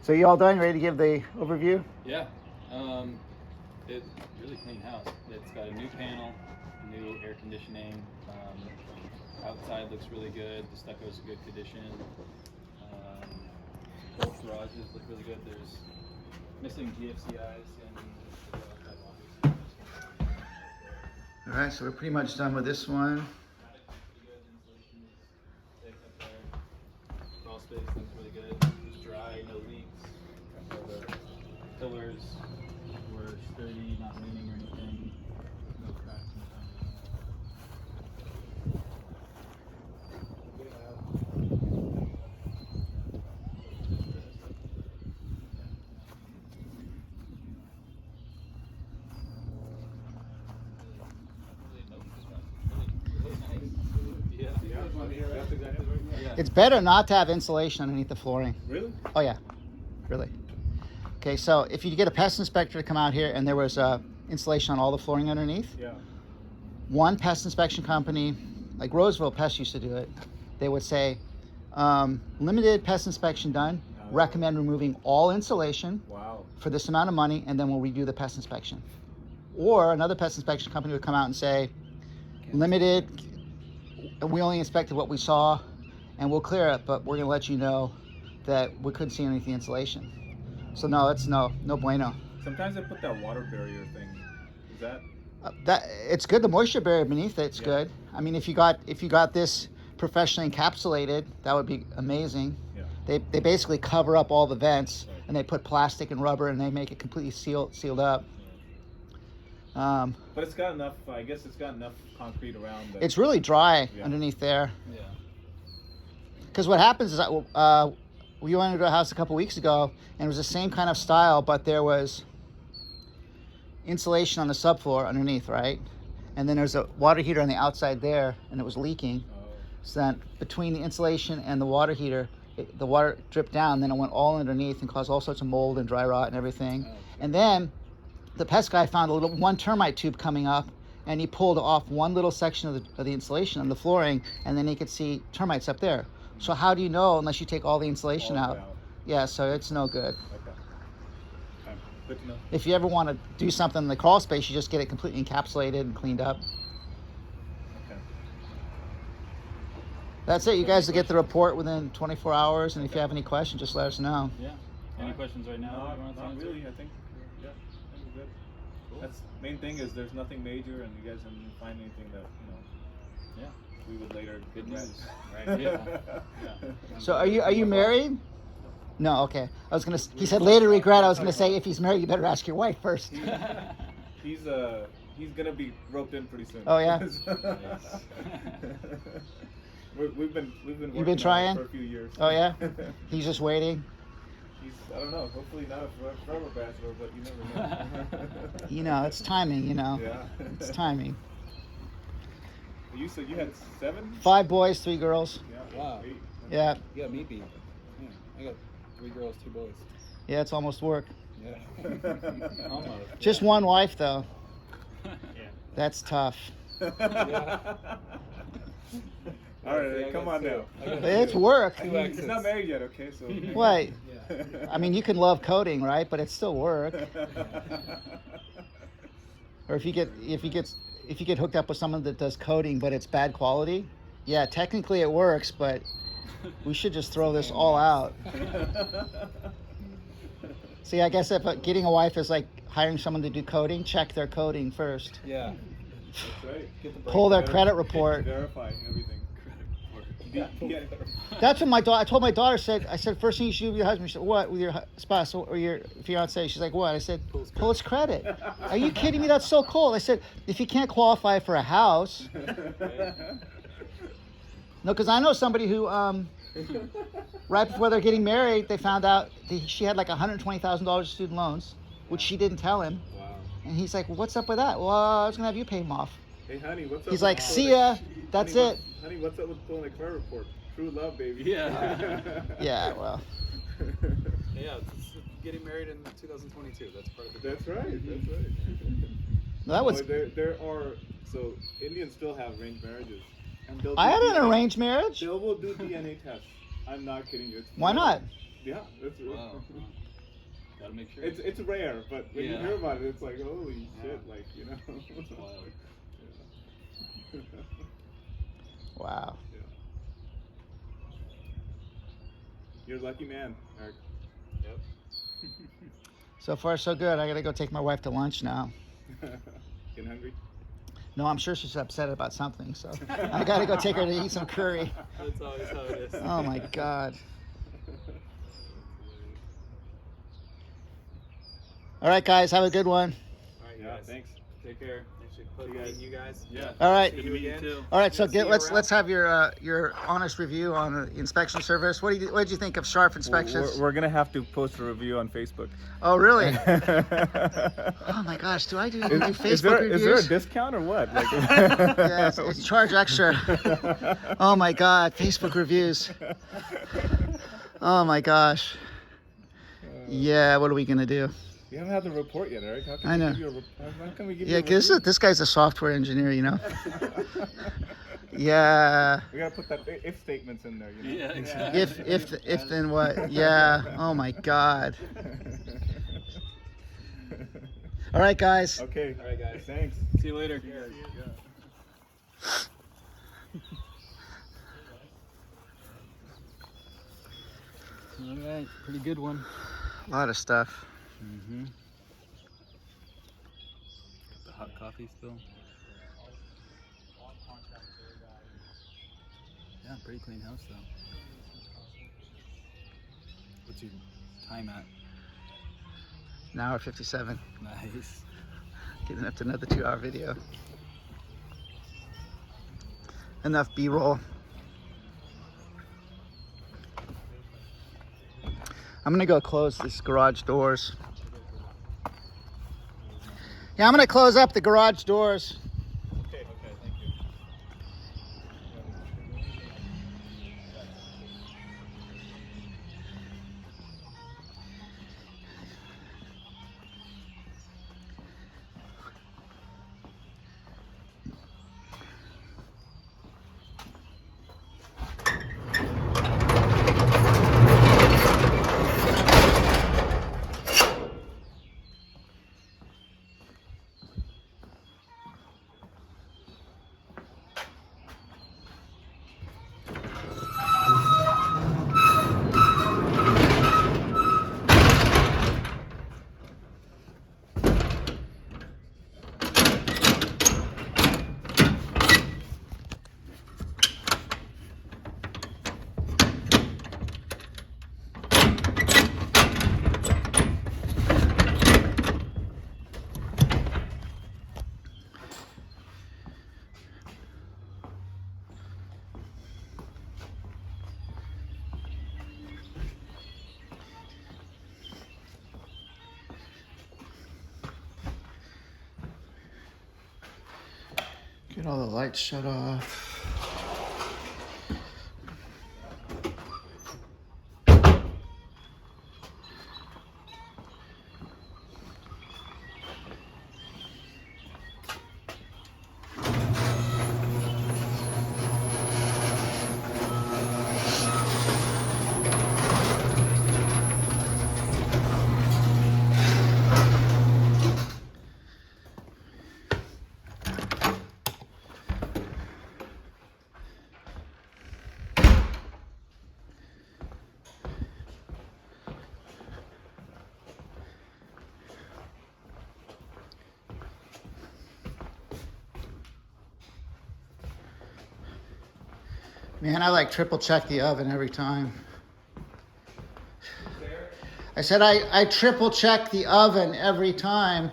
So you all done? Ready to give the overview? Yeah, it really clean house. It's got a new panel, new air conditioning. Outside looks really good. The stucco's in good condition. Both garages look really good. There's missing GFCIs and All right, so we're pretty much done with this one. crawl space looks really good. It's dry, no leaks. The pillars were sturdy, not leaning or anything. No cracks in the That's exactly right. Yeah. It's better not to have insulation underneath the flooring. Really? Oh yeah, really. Okay, so if you get a pest inspector to come out here and there was insulation on all the flooring underneath, Yeah. one pest inspection company, like Roseville Pest used to do it, they would say, limited pest inspection done, recommend removing all insulation Wow. for this amount of money, and then we'll redo the pest inspection. Or another pest inspection company would come out and say, limited, we only inspected what we saw, and we'll clear it, but we're gonna let you know that we couldn't see anything insulation. So no, it's no bueno. Sometimes they put that water barrier thing. Is that? That it's good. The moisture barrier beneath it's Yeah. good. I mean, if you got this professionally encapsulated, that would be amazing. Yeah. They basically cover up all the vents, Right. and they put plastic and rubber, and they make it completely sealed up. But it's got enough. I guess it's got enough concrete around. That, It's really dry Yeah. underneath there. Yeah. Because what happens is, we went into a house a couple weeks ago, and it was the same kind of style, but there was insulation on the subfloor underneath, right? And then there's a water heater on the outside there, and it was leaking. Oh. So then between the insulation and the water heater, the water dripped down, then it went all underneath and caused all sorts of mold and dry rot and everything. Oh, okay. And then the pest guy found one termite tube coming up, and he pulled off one little section of the insulation on the flooring, and then he could see termites up there. So how do you know unless you take all the insulation All out? Yeah, so it's no good. Okay. Good to know. If you ever want to do something in the crawl space, you just get it completely encapsulated and cleaned up. Okay. That's it. You guys will get the report within 24 hours, and if you have any questions, just let us know. Yeah. Any questions right now? No, you want to not answer? really. I think. Yeah. I think we're good. Cool. That's main thing is there's nothing major, and you guys didn't find anything that Yeah. we would later Good regret. news. Right. Yeah. So are you married? No. Okay. I was gonna. He said later regret. I was gonna say if he's married, you better ask your wife first. He's gonna be roped in pretty soon. Oh, yeah? We've been working You've been on it trying? for a few years. Oh yeah. He's just waiting. He's I don't know. Hopefully not a forever bachelor, but you never know. You know, it's timing. You know, Yeah. it's timing. You said you had 7? 5 boys, 3 girls. Yeah. Wow. 8. Yeah. You got me beat. Yeah, I got 3 girls, 2 boys. Yeah, it's almost work. Yeah. Almost. Just one wife though. Yeah. That's tough. Yeah. All right, come on now. It's work. He's not married yet, okay? So. What? I mean, you can love coding, right? But it's still work. Or if you get hooked up with someone that does coding, but it's bad quality, yeah, technically it works, but we should just throw this all out. See, I guess if getting a wife is like hiring someone to do coding, check their coding first. Yeah. That's right. Get the Pull their break. credit report. Verify everything. Yeah. That's what I told my daughter. I said, first thing you should do with your husband. She said, what? With your spouse or your fiance? She's like, what? I said, pull his credit. Are you kidding me? That's so cool. I said, if you can't qualify for a house. No, because I know somebody who, right before they're getting married, they found out she had like $120,000 student loans, which she didn't tell him. Wow. And he's like, well, what's up with that? Well, I was going to have you pay them off. Hey, honey, what's up? He's with like, pulling see ya. That's honey, it. Honey, what's up with pulling a credit report? True love, baby. Yeah. Yeah, well. Yeah, it's getting married in 2022. That's part of the That's right. That's right. That was. There are so Indians still have arranged marriages, and they'll I do had an DNA arranged marriage. They will do DNA tests. I'm not kidding you. It's Why not? Yeah, that's real. Wow. Gotta make sure. It's rare, but when you Yeah. hear about it, it's like holy shit, like you know. It's wild. Yeah. Wow. Yeah. You're a lucky man, Eric. Yep. So far, so good. I gotta go take my wife to lunch now. Getting hungry? No, I'm sure she's upset about something, so I gotta go take her to eat some curry. That's always how it is. Oh my God. All right, guys, have a good one. All right, Yeah, guys. thanks. Take care. Meeting you guys. Yeah. All right. Good to meet you too. All right, so See you let's around. have your honest review on the inspection service. What did you think of Scharf Inspections? We're gonna have to post a review on Facebook. Oh, really? Oh my gosh, do I do Facebook reviews? Is there a discount or what? Like, Yes, it's charge extra. Oh my God, Facebook reviews. Oh my gosh. Yeah, what are we gonna do? We haven't had the report yet, Eric. How can I know. we give you how can we give Yeah, you a because review? this guy's a software engineer, you know. Yeah. We gotta put that if statements in there, you know. Yeah, exactly. If then what? Yeah. Oh my God. All right, guys. Okay. All right, guys. Thanks. See you later. All right, pretty good one. A lot of stuff. Mm-hmm. The hot coffee still. Yeah, pretty clean house though. What's your time at? An hour 57. Nice. Getting up to another 2-hour video. Enough B-roll. I'm gonna go close these garage doors. Yeah, I'm gonna close up the garage doors. Okay, thank you. Get all the lights shut off. Man, I like triple check the oven every time. I said I triple check the oven every time.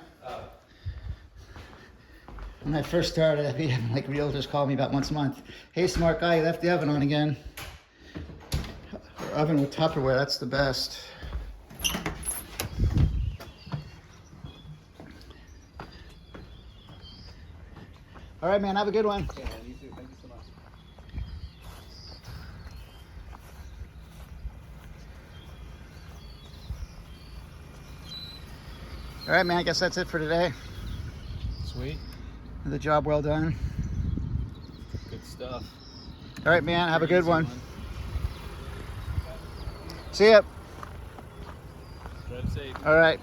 When I first started, I'd be having like realtors call me about once a month. Hey, smart guy, you left the oven on again. Or oven with Tupperware, that's the best. All right, man, have a good one. Yeah, you too. Thank you so much. All right, man, I guess that's it for today. Sweet. The job well done. Good stuff. All right, man, have a Pretty good easy one. See ya. Drive safe. All right.